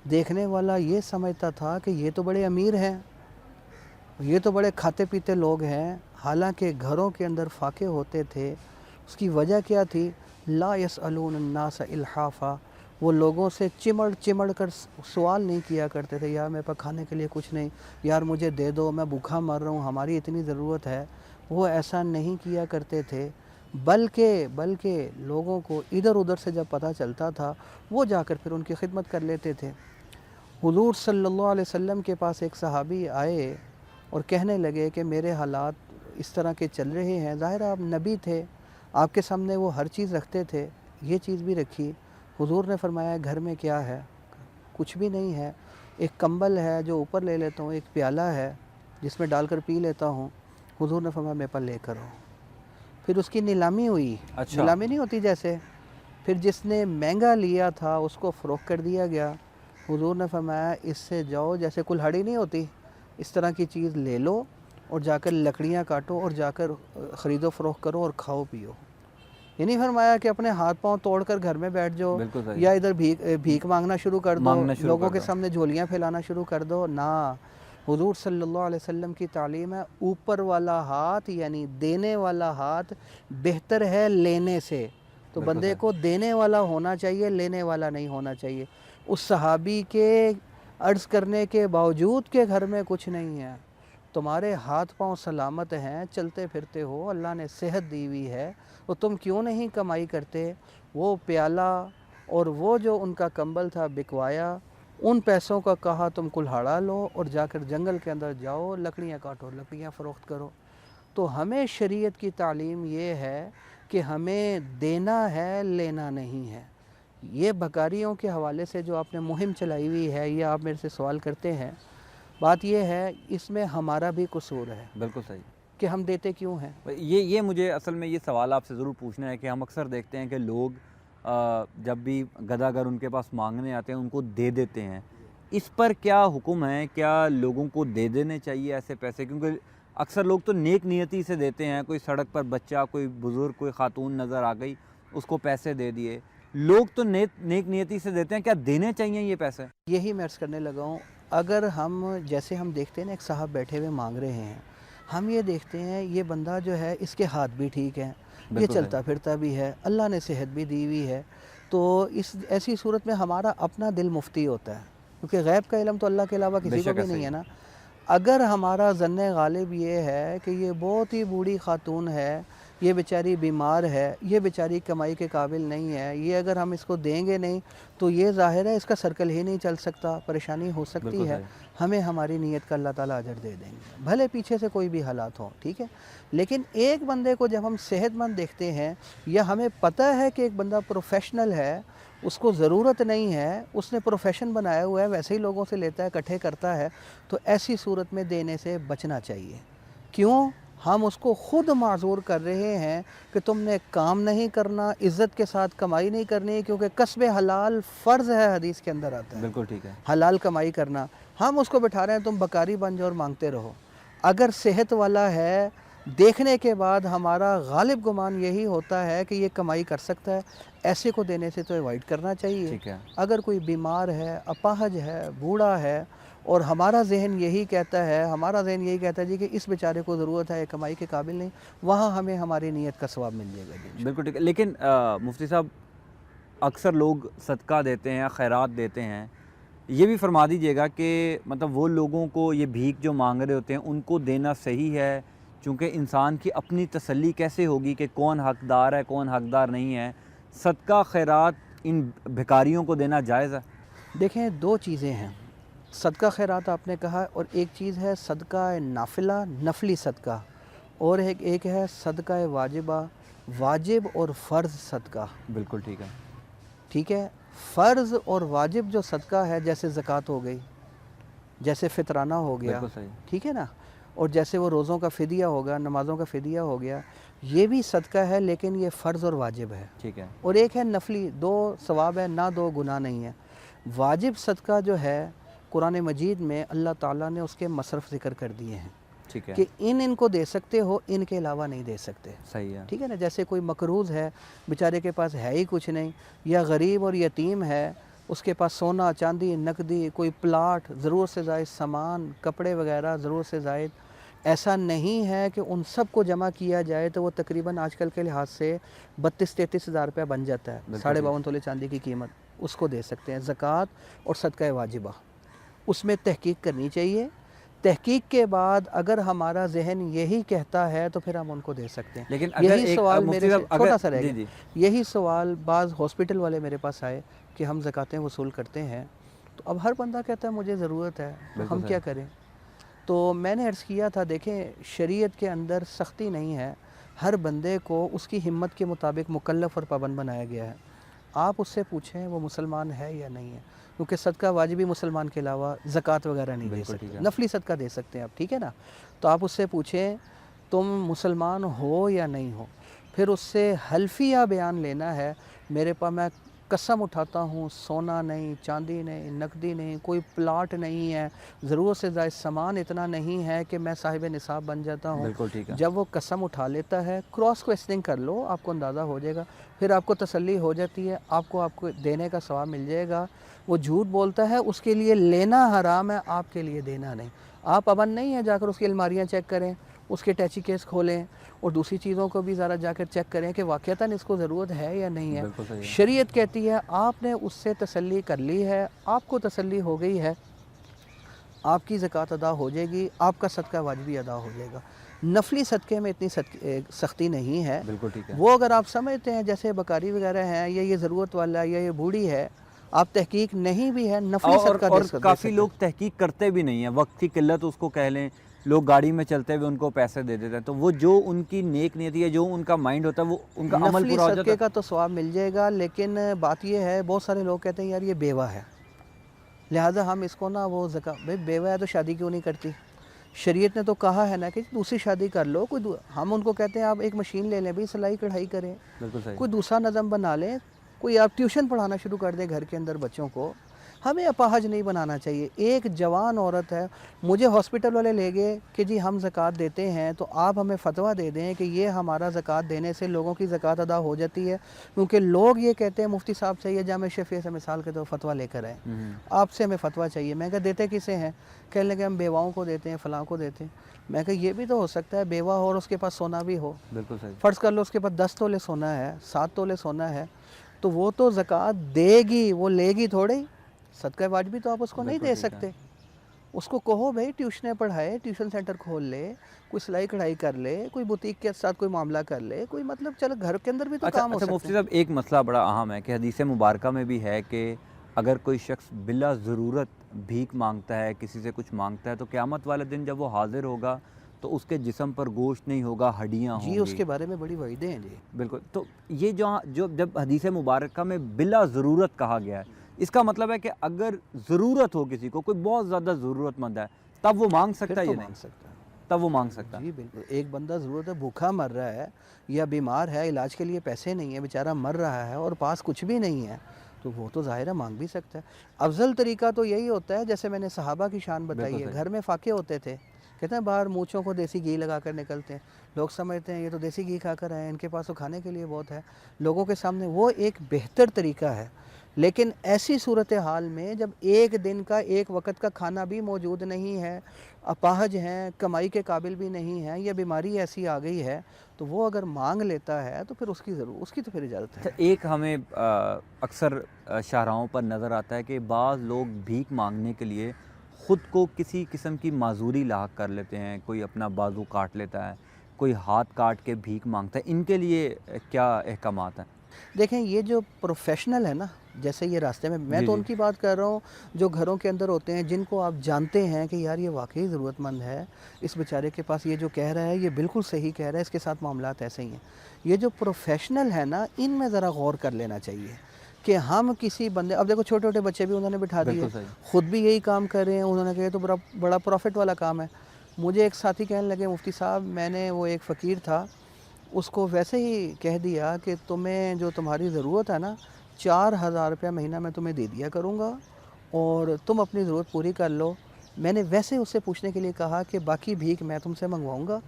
D: دیکھنے والا یہ سمجھتا تھا کہ یہ تو بڑے امیر ہیں, یہ تو بڑے کھاتے پیتے لوگ ہیں, حالانکہ گھروں کے اندر فاقے ہوتے تھے. اس کی وجہ کیا تھی؟ لا یسألون الناس الحافا. وہ لوگوں سے چمڑ چمڑ کر سوال نہیں کیا کرتے تھے, یار میرے پاس کھانے کے لیے کچھ نہیں, یار مجھے دے دو, میں بھوکا مر رہا ہوں, ہماری اتنی ضرورت ہے. وہ ایسا نہیں کیا کرتے تھے, بلکہ لوگوں کو ادھر ادھر سے جب پتہ چلتا تھا وہ جا کر پھر ان کی خدمت کر لیتے تھے. حضور صلی اللہ علیہ وسلم کے پاس ایک صحابی آئے اور کہنے لگے کہ میرے حالات اس طرح کے چل رہے ہیں. ظاہر آپ نبی تھے, آپ کے سامنے وہ ہر چیز رکھتے تھے, یہ چیز بھی رکھی. حضور نے فرمایا گھر میں کیا ہے؟ کچھ بھی نہیں ہے, ایک کمبل ہے جو اوپر لے لیتا ہوں, ایک پیالہ ہے جس میں ڈال کر پی لیتا ہوں. حضور نے فرمایا میرے پر لے کر آؤ. پھر اس کی نیلامی ہوئی.
B: اچھا.
D: نیلامی نہیں ہوتی جیسے, پھر جس نے مہنگا لیا تھا اس کو فروخت کر دیا گیا. حضور نے فرمایا اس سے جاؤ, جیسے کلہڑی نہیں ہوتی اس طرح کی چیز لے لو اور جا کر لکڑیاں کاٹو اور جا کر خرید و فروخت کرو اور کھاؤ پیو. یہ نہیں فرمایا کہ اپنے ہاتھ پاؤں توڑ کر گھر میں بیٹھ جاؤ یا ادھر بھیک مانگنا شروع کر دو, لوگوں کے سامنے جھولیاں پھیلانا شروع کر دو. نہ, حضور صلی اللہ علیہ وسلم کی تعلیم ہے اوپر والا ہاتھ یعنی دینے والا ہاتھ بہتر ہے لینے سے. تو بندے کو دینے والا ہونا چاہیے, لینے والا نہیں ہونا چاہیے. اس صحابی کے عرض کرنے کے باوجود کہ گھر میں کچھ نہیں ہے, تمہارے ہاتھ پاؤں سلامت ہیں, چلتے پھرتے ہو, اللہ نے صحت دی ہوئی ہے, تو تم کیوں نہیں کمائی کرتے؟ وہ پیالہ اور وہ جو ان کا کمبل تھا بکوایا, ان پیسوں کا کہا تم کلہاڑا لو اور جا کر جنگل کے اندر جاؤ, لکڑیاں کاٹو, لکڑیاں فروخت کرو. تو ہمیں شریعت کی تعلیم یہ ہے کہ ہمیں دینا ہے, لینا نہیں ہے. یہ بھکاریوں کے حوالے سے جو آپ نے مہم چلائی ہوئی ہے, یہ آپ میرے سے سوال کرتے ہیں, بات یہ ہے اس میں ہمارا بھی قصور ہے.
B: بالکل صحیح
D: کہ ہم دیتے کیوں ہیں.
B: یہ مجھے اصل میں یہ سوال آپ سے ضرور پوچھنا ہے کہ ہم اکثر دیکھتے ہیں کہ لوگ جب بھی گداگر ان کے پاس مانگنے آتے ہیں ان کو دے دیتے ہیں. اس پر کیا حکم ہے؟ کیا لوگوں کو دے دینے چاہیے ایسے پیسے؟ کیونکہ اکثر لوگ تو نیک نیتی سے دیتے ہیں, کوئی سڑک پر بچہ, کوئی بزرگ, کوئی خاتون نظر آ گئی, اس کو پیسے دے دیے. لوگ تو نیک نیتی سے دیتے ہیں, کیا دینے چاہیے یہ پیسے؟
D: یہی میں عرض کرنے لگا ہوں. اگر ہم جیسے ہم دیکھتے ہیں نا ایک صاحب بیٹھے ہوئے مانگ رہے ہیں, ہم یہ دیکھتے ہیں یہ بندہ جو ہے اس کے ہاتھ بھی ٹھیک ہیں, یہ چلتا پھرتا بھی ہے, اللہ نے صحت بھی دی ہوئی ہے. تو اس ایسی صورت میں ہمارا اپنا دل مفتی ہوتا ہے, کیونکہ غیب کا علم تو اللہ کے علاوہ کسی کو بھی نہیں ہے نا. اگر ہمارا ظن غالب یہ ہے کہ یہ بہت ہی بوڑھی خاتون ہے, یہ بیچاری بیمار ہے, یہ بیچاری کمائی کے قابل نہیں ہے, یہ اگر ہم اس کو دیں گے نہیں تو یہ ظاہر ہے اس کا سرکل ہی نہیں چل سکتا, پریشانی ہو سکتی ہے, ہمیں ہماری نیت کا اللہ تعالیٰ اجر دے دیں گے, بھلے پیچھے سے کوئی بھی حالات ہوں, ٹھیک ہے. لیکن ایک بندے کو جب ہم صحت مند دیکھتے ہیں یا ہمیں پتہ ہے کہ ایک بندہ پروفیشنل ہے, اس کو ضرورت نہیں ہے, اس نے پروفیشن بنایا ہوا ہے, ویسے ہی لوگوں سے لیتا ہے, اکٹھے کرتا ہے, تو ایسی صورت میں دینے سے بچنا چاہیے. کیوں؟ ہم اس کو خود معذور کر رہے ہیں کہ تم نے کام نہیں کرنا، عزت کے ساتھ کمائی نہیں کرنی، کیونکہ کسب حلال فرض ہے، حدیث کے اندر آتا ہے
B: بالکل ٹھیک ہے،
D: حلال کمائی کرنا۔ ہم اس کو بٹھا رہے ہیں تم بکاری بن جاؤ اور مانگتے رہو۔ اگر صحت والا ہے، دیکھنے کے بعد ہمارا غالب گمان یہی ہوتا ہے کہ یہ کمائی کر سکتا ہے، ایسے کو دینے سے تو ایوائڈ کرنا چاہیے۔
B: ٹھیک ہے،
D: اگر کوئی بیمار ہے، اپاہج ہے، بوڑھا ہے، اور ہمارا ذہن یہی کہتا ہے جی کہ اس بیچارے کو ضرورت ہے، کمائی کے قابل نہیں، وہاں ہمیں ہماری نیت کا ثواب مل جائے گا جی۔
B: بالکل ٹھیک ہے۔ لیکن مفتی صاحب، اکثر لوگ صدقہ دیتے ہیں، خیرات دیتے ہیں، یہ بھی فرما دیجئے گا کہ مطلب وہ لوگوں کو یہ بھیک جو مانگ رہے ہوتے ہیں ان کو دینا صحیح ہے؟ چونکہ انسان کی اپنی تسلی کیسے ہوگی کہ کون حقدار ہے کون حقدار نہیں ہے؟ صدقہ خیرات ان بھکاریوں کو دینا جائز ہے؟
D: دیکھیں، دو چیزیں ہیں، صدقہ خیرات آپ نے کہا، اور ایک چیز ہے صدقہ نافلہ، نفلی صدقہ، اور ایک ہے صدقہ واجبہ، واجب اور فرض صدقہ۔
B: بالکل ٹھیک ہے،
D: ٹھیک ہے، فرض اور واجب جو صدقہ ہے، جیسے زکوٰۃ ہو گئی، جیسے فطرانہ ہو گیا،
B: بالکل صحیح،
D: ٹھیک ہے نا، اور جیسے وہ روزوں کا فدیہ ہوگا، نمازوں کا فدیہ ہو گیا، یہ بھی صدقہ ہے، لیکن یہ فرض اور واجب ہے۔
B: ٹھیک ہے،
D: اور ایک ہے نفلی، دو ثواب ہے نہ دو گناہ نہیں ہے۔ واجب صدقہ جو ہے قرآن مجید میں اللہ تعالیٰ نے اس کے مصرف ذکر کر دیے ہیں
B: ٹھیک ہے،
D: کہ ان کو دے سکتے ہو، ان کے علاوہ نہیں دے سکتے،
B: صحیح ہے،
D: ٹھیک ہے نا۔ جیسے کوئی مقروض ہے، بیچارے کے پاس ہے ہی کچھ نہیں، یا غریب اور یتیم ہے، اس کے پاس سونا چاندی نقدی، کوئی پلاٹ، ضرورت سے زائد سامان، کپڑے وغیرہ ضرورت سے زائد، ایسا نہیں ہے کہ ان سب کو جمع کیا جائے تو وہ تقریباً آج کل کے لحاظ سے 32-33 ہزار روپیہ بن جاتا ہے، 52.5 تولے چاندی کی قیمت، اس کو دے سکتے ہیں۔ زکوٰۃ اور صدقہ واجبہ، اس میں تحقیق کرنی چاہیے، تحقیق کے بعد اگر ہمارا ذہن یہی کہتا ہے تو پھر ہم ان کو دے سکتے ہیں۔
B: لیکن اگر
D: یہی
B: ایک
D: سوال
B: مفتی
D: میرے
B: صاحب
D: سے چھوٹا سا رہ
B: جی
D: گیا،
B: جی
D: یہی سوال بعض ہاسپٹل والے میرے پاس آئے کہ ہم زکاتیں وصول کرتے ہیں، تو اب ہر بندہ کہتا ہے مجھے ضرورت ہے، تو ہم کیا کریں؟ تو میں نے عرض کیا تھا، دیکھیں شریعت کے اندر سختی نہیں ہے، ہر بندے کو اس کی ہمت کے مطابق مکلف اور پابند بنایا گیا ہے۔ آپ اس سے پوچھیں وہ مسلمان ہے یا نہیں ہے، کیونکہ صدقہ واجبی مسلمان کے علاوہ زکوٰۃ وغیرہ نہیں دے سکتے، نفلی صدقہ دے سکتے ہیں آپ، ٹھیک ہے نا۔ تو آپ اس سے پوچھیں تم مسلمان ہو یا نہیں ہو، پھر اس سے حلفیہ بیان لینا ہے، میرے پاس میں قسم اٹھاتا ہوں سونا نہیں، چاندی نہیں، نقدی نہیں، کوئی پلاٹ نہیں ہے، ضرورت سے زائد سامان اتنا نہیں ہے کہ میں صاحب نصاب بن جاتا ہوں۔
B: بالکل ٹھیک ہے،
D: جب وہ قسم اٹھا لیتا ہے، کراس کویسچننگ کر لو، آپ کو اندازہ ہو جائے گا، پھر آپ کو تسلی ہو جاتی ہے، آپ کو دینے کا ثواب مل جائے گا۔ وہ جھوٹ بولتا ہے، اس کے لیے لینا حرام ہے، آپ کے لیے دینا نہیں۔ آپ پابند نہیں ہیں، جا کر اس کی الماریاں چیک کریں، اس کے ٹیچی کیس کھولیں، اور دوسری چیزوں کو بھی ذرا جا کر چیک کریں کہ واقعتاً اس کو ضرورت ہے یا نہیں ہے۔
B: بالکل صحیح ہے،
D: شریعت کہتی ہے آپ نے اس سے تسلی کر لی ہے، آپ کو تسلی ہو گئی ہے، آپ کی زکوٰۃ ادا ہو جائے گی، آپ کا صدقہ واجبی ادا ہو جائے گا۔ نفلی صدقے میں اتنی سختی نہیں ہے،
B: بالکل ٹھیک ہے،
D: وہ اگر آپ سمجھتے ہیں جیسے بکاری وغیرہ ہیں، یا یہ ضرورت والا ہے، یا یہ بوڑھی ہے، آپ تحقیق نہیں بھی ہے، نفلی صدقہ
B: اور
D: دے
B: کافی
D: سکتے ہیں۔
B: لوگ تحقیق کرتے بھی نہیں ہیں، وقت کی قلت اس کو کہہ لیں، لوگ گاڑی میں چلتے ہوئے ان کو پیسے دے دیتے ہیں، تو وہ جو ان کی نیک نیتی ہے، جو ان کا مائنڈ ہوتا ہے، وہ ان کا عمل
D: نفلی
B: پورا ہو جاتا
D: صدقے
B: ہے۔
D: کا تو ثواب مل جائے گا، لیکن بات یہ ہے بہت سارے لوگ کہتے ہیں یار یہ بیوہ ہے، لہٰذا ہم اس کو نا وہ بھائی بیوہ ہے تو شادی کیوں نہیں کرتی؟ شریعت نے تو کہا ہے نا کہ دوسری شادی کر لو، ہم ان کو کہتے ہیں آپ ایک مشین لے لیں بھائی، سلائی کڑھائی کریں،
B: بالکل صحیح،
D: کوئی دوسرا نظم بنا لیں، کوئی آپ ٹیوشن پڑھانا شروع کر دیں گھر کے اندر بچوں کو۔ ہمیں اپاہج نہیں بنانا چاہیے۔ ایک جوان عورت ہے، مجھے ہاسپٹل والے لے گئے کہ جی ہم زکوٰۃ دیتے ہیں، تو آپ ہمیں فتویٰ دے دیں کہ یہ ہمارا زکوٰۃ دینے سے لوگوں کی زکوٰۃ ادا ہو جاتی ہے، کیونکہ لوگ یہ کہتے ہیں مفتی صاحب سے یا جامع شفیع سے مثال کے تو فتویٰ لے کر آئے، آپ سے ہمیں فتویٰ چاہیے۔ میں کہا دیتے کسے ہیں؟ کہنے لگے ہم بیواؤں کو دیتے ہیں، فلاں کو دیتے ہیں۔ میں کہا یہ بھی تو ہو سکتا ہے بیوہ ہو اور اس کے پاس سونا بھی ہو،
B: بالکل صحیح،
D: فرض کر لو اس کے پاس 10 تولے سونا ہے، 7 تولے سونا ہے، تو وہ تو زکوٰۃ دے گی، وہ لے گی تھوڑے ہی، صدقہ واجبی تو آپ اس کو نہیں دے سکتے۔ اس کو کہو بھائی ٹیوشنیں پڑھائے، ٹیوشن سینٹر کھول لے، کوئی سلائی کڑھائی کر لے، کوئی بوتیک کے ساتھ کوئی معاملہ کر لے، کوئی مطلب چلو گھر کے اندر بھی تو کام ہو سکتے ہیں۔
B: مفتی صاحب ایک مسئلہ بڑا اہم ہے کہ حدیث مبارکہ میں بھی ہے کہ اگر کوئی شخص بلا ضرورت بھیک مانگتا ہے، کسی سے کچھ مانگتا ہے، تو قیامت والے دن جب وہ حاضر ہوگا تو اس کے جسم پر گوشت نہیں ہوگا، ہڈیاں ہوں گی۔
D: جی اس کے بارے میں بڑی وعیدیں ہیں جی۔
B: بالکل، تو یہ جب حدیث مبارکہ میں بلا ضرورت کہا گیا ہے، اس کا مطلب ہے کہ اگر ضرورت ہو کسی کو، کوئی بہت زیادہ ضرورت مند ہے، تب وہ مانگ سکتا ہے یا نہیں؟
D: مانگ سکتا ہے،
B: تب وہ مانگ سکتا ہے.
D: جی بالکل. ایک بندہ ضرورت ہے بھوکا مر رہا ہے یا بیمار ہے, علاج کے لیے پیسے نہیں ہیں, بیچارہ مر رہا ہے اور پاس کچھ بھی نہیں ہے, تو وہ تو ظاہر ہے مانگ بھی سکتا ہے. افضل طریقہ تو یہی ہوتا ہے, جیسے میں نے صحابہ کی شان بتائی ہے, گھر میں فاقے ہوتے تھے, کہتے ہیں باہر مونچھوں کو دیسی گھی لگا کر نکلتے ہیں, لوگ سمجھتے ہیں یہ تو دیسی گھی کھا کر آئے ہیں, ان کے پاس تو کھانے کے لیے بہت ہے. لوگوں کے سامنے وہ ایک بہتر طریقہ ہے. لیکن ایسی صورتحال میں جب ایک دن کا ایک وقت کا کھانا بھی موجود نہیں ہے, اپاہج ہیں, کمائی کے قابل بھی نہیں ہیں, یا بیماری ایسی آ گئی ہے, تو وہ اگر مانگ لیتا ہے تو پھر اس کی تو پھر اجازت ہے.
B: ایک ہمیں اکثر شاہراہوں پر نظر آتا ہے کہ بعض لوگ بھیک مانگنے کے لیے خود کو کسی قسم کی معذوری لاحق کر لیتے ہیں. کوئی اپنا بازو کاٹ لیتا ہے, کوئی ہاتھ کاٹ کے بھیک مانگتا ہے. ان کے لیے کیا احکامات ہیں؟
D: دیکھیں یہ جو پروفیشنل ہے نا, جیسے یہ راستے میں تو ان کی بات کر رہا ہوں جو گھروں کے اندر ہوتے ہیں, جن کو آپ جانتے ہیں کہ یار یہ واقعی ضرورت مند ہے, اس بیچارے کے پاس یہ جو کہہ رہا ہے یہ بالکل صحیح کہہ رہا ہے, اس کے ساتھ معاملات ایسے ہی ہیں. یہ جو پروفیشنل ہے نا, ان میں ذرا غور کر لینا چاہیے کہ ہم کسی بندے, اب دیکھو چھوٹے چھوٹے بچے بھی انہوں نے بٹھا دیے, خود بھی یہی کام کر رہے ہیں, انہوں نے کہا تو بڑا پروفٹ والا کام ہے. مجھے ایک ساتھی کہنے لگے مفتی صاحب میں نے, وہ ایک فقیر تھا, اس کو ویسے ہی کہہ دیا کہ تمہیں جو تمہاری ضرورت ہے نا 4,000 روپیہ مہینہ میں تمہیں دے دیا کروں گا اور تم اپنی ضرورت پوری کر لو. میں نے ویسے اس سے پوچھنے کے لیے کہا کہ باقی بھیک میں تم سے منگواؤں گا,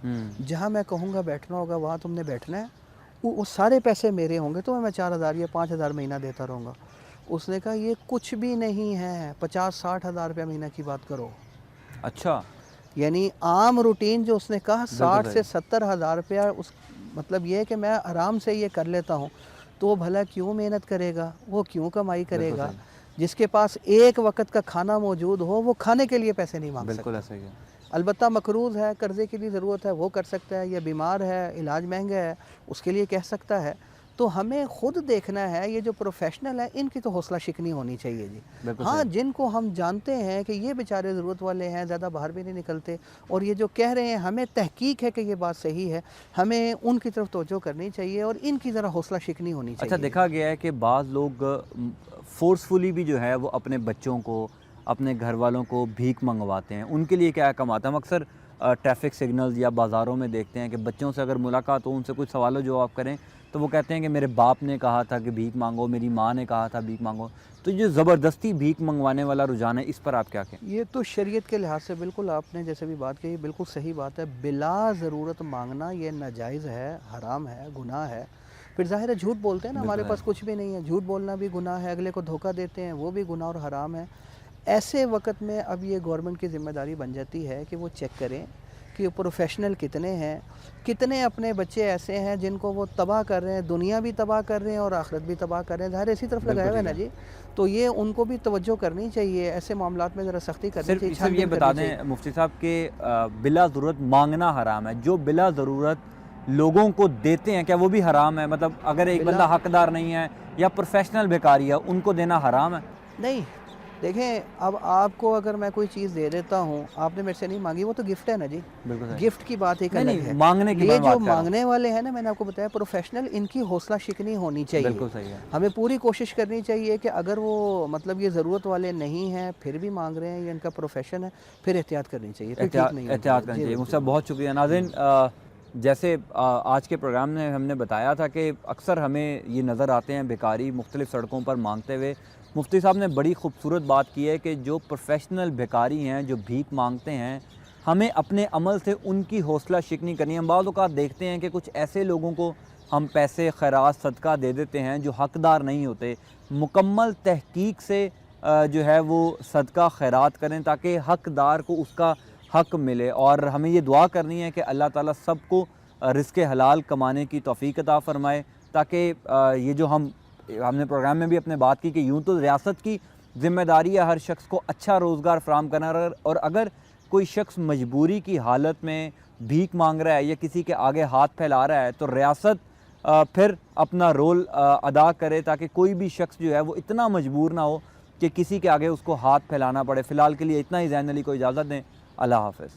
D: جہاں میں کہوں گا بیٹھنا ہوگا وہاں تم نے بیٹھنا ہے, وہ سارے پیسے میرے ہوں گے, تو میں 4,000 یا 5,000 مہینہ دیتا رہوں گا. اس نے کہا یہ کچھ بھی نہیں ہے, 50-60 ہزار روپیہ مہینہ کی بات کرو.
B: اچھا,
D: یعنی عام روٹین جو اس نے کہا 60 سے 70 ہزار روپیہ, اس مطلب یہ ہے کہ میں آرام سے یہ کر لیتا ہوں, تو وہ بھلا کیوں محنت کرے گا, وہ کیوں کمائی کرے گا؟ جس کے پاس ایک وقت کا کھانا موجود ہو وہ کھانے کے لیے پیسے نہیں مانگ سکتا.
B: بالکل ایسا ہی ہے.
D: البتہ مقروض ہے, قرضے کی بھی ضرورت ہے, وہ کر سکتا ہے, یا بیمار ہے, علاج مہنگا ہے, اس کے لیے کہہ سکتا ہے. تو ہمیں خود دیکھنا ہے, یہ جو پروفیشنل ہیں ان کی تو حوصلہ شکنی ہونی چاہیے جی. ہاں جن کو ہم جانتے ہیں کہ یہ بیچارے ضرورت والے ہیں, زیادہ باہر بھی نہیں نکلتے, اور یہ جو کہہ رہے ہیں ہمیں تحقیق ہے کہ یہ بات صحیح ہے, ہمیں ان کی طرف توجہ کرنی چاہیے اور ان کی ذرا حوصلہ شکنی ہونی چاہیے.
B: اچھا, دیکھا گیا ہے کہ بعض لوگ فورسفلی بھی جو ہے وہ اپنے بچوں کو, اپنے گھر والوں کو بھیک منگواتے ہیں. ان کے لیے کیا کماتا ہے؟ ہم اکثر ٹریفک سگنلز یا بازاروں میں دیکھتے ہیں کہ بچوں سے اگر ملاقات ہو, ان سے کچھ سوال و جواب کریں تو وہ کہتے ہیں کہ میرے باپ نے کہا تھا کہ بھیک مانگو, میری ماں نے کہا تھا بھیک مانگو. تو یہ زبردستی بھیک منگوانے والا رجحان ہے, اس پر آپ کیا کہیں؟
D: یہ تو شریعت کے لحاظ سے بالکل آپ نے جیسے بھی بات کہی بالکل صحیح بات ہے. بلا ضرورت مانگنا یہ ناجائز ہے, حرام ہے, گناہ ہے. پھر ظاہر ہے جھوٹ بولتے ہیں نا, ہمارے پاس کچھ بھی نہیں ہے, جھوٹ بولنا بھی گناہ ہے, اگلے کو دھوکہ دیتے ہیں وہ بھی گناہ اور حرام ہے. ایسے وقت میں اب یہ گورنمنٹ کی ذمہ داری بن جاتی ہے کہ وہ چیک کریں کہ پروفیشنل کتنے ہیں, کتنے اپنے بچے ایسے ہیں جن کو وہ تباہ کر رہے ہیں, دنیا بھی تباہ کر رہے ہیں اور آخرت بھی تباہ کر رہے ہیں. ظاہر اسی طرف لگایا ہوا ہے نا جی, تو یہ ان کو بھی توجہ کرنی چاہیے, ایسے معاملات میں ذرا سختی کرنی چاہیے.
B: صرف یہ بتا دیں مفتی صاحب کہ بلا ضرورت مانگنا حرام ہے, جو بلا ضرورت لوگوں کو دیتے ہیں کیا وہ بھی حرام ہے؟ مطلب اگر ایک بندہ حقدار نہیں ہے یا پروفیشنل بھیکاری ہے, ان کو دینا حرام ہے؟
D: نہیں, دیکھیں اب آپ کو اگر میں کوئی چیز دے دیتا ہوں, آپ نے میرے سے نہیں مانگی, وہ تو گفٹ ہے نا جی. گفٹ کی بات ایک الگ ہے,
B: مانگنے کی
D: یہ جو مانگنے والے ہیں نا, میں نے آپ کو بتایا پروفیشنل, ان کی حوصلہ شکنی ہونی چاہیے.
B: بالکل صحیح ہے.
D: ہمیں پوری کوشش کرنی چاہیے کہ اگر وہ مطلب یہ ضرورت والے نہیں ہیں پھر بھی مانگ رہے ہیں, یہ ان کا پروفیشن ہے, پھر احتیاط کرنی چاہیے.
B: احتیاط کرنی چاہیے. مجھ سے بہت شکریہ. ناظرین, جیسے آج کے پروگرام میں ہم نے بتایا تھا کہ اکثر ہمیں یہ نظر آتے ہیں بھیکاری مختلف سڑکوں پر مانگتے ہوئے. مفتی صاحب نے بڑی خوبصورت بات کی ہے کہ جو پروفیشنل بھیکاری ہیں, جو بھیک مانگتے ہیں, ہمیں اپنے عمل سے ان کی حوصلہ شکنی کرنی ہے. ہم بعض اوقات دیکھتے ہیں کہ کچھ ایسے لوگوں کو ہم پیسے خیرات صدقہ دے دیتے ہیں جو حقدار نہیں ہوتے. مکمل تحقیق سے جو ہے وہ صدقہ خیرات کریں تاکہ حقدار کو اس کا حق ملے, اور ہمیں یہ دعا کرنی ہے کہ اللہ تعالیٰ سب کو رزق حلال کمانے کی توفیق عطا فرمائے, تاکہ یہ جو ہم نے پروگرام میں بھی اپنے بات کی کہ یوں تو ریاست کی ذمہ داری ہے ہر شخص کو اچھا روزگار فراہم کرنا, اور اگر کوئی شخص مجبوری کی حالت میں بھیک مانگ رہا ہے یا کسی کے آگے ہاتھ پھیلا رہا ہے تو ریاست پھر اپنا رول ادا کرے تاکہ کوئی بھی شخص جو ہے وہ اتنا مجبور نہ ہو کہ کسی کے آگے اس کو ہاتھ پھیلانا پڑے. فی الحال کے لیے اتنا ہی. زین علی کو اجازت دیں. اللہ حافظ.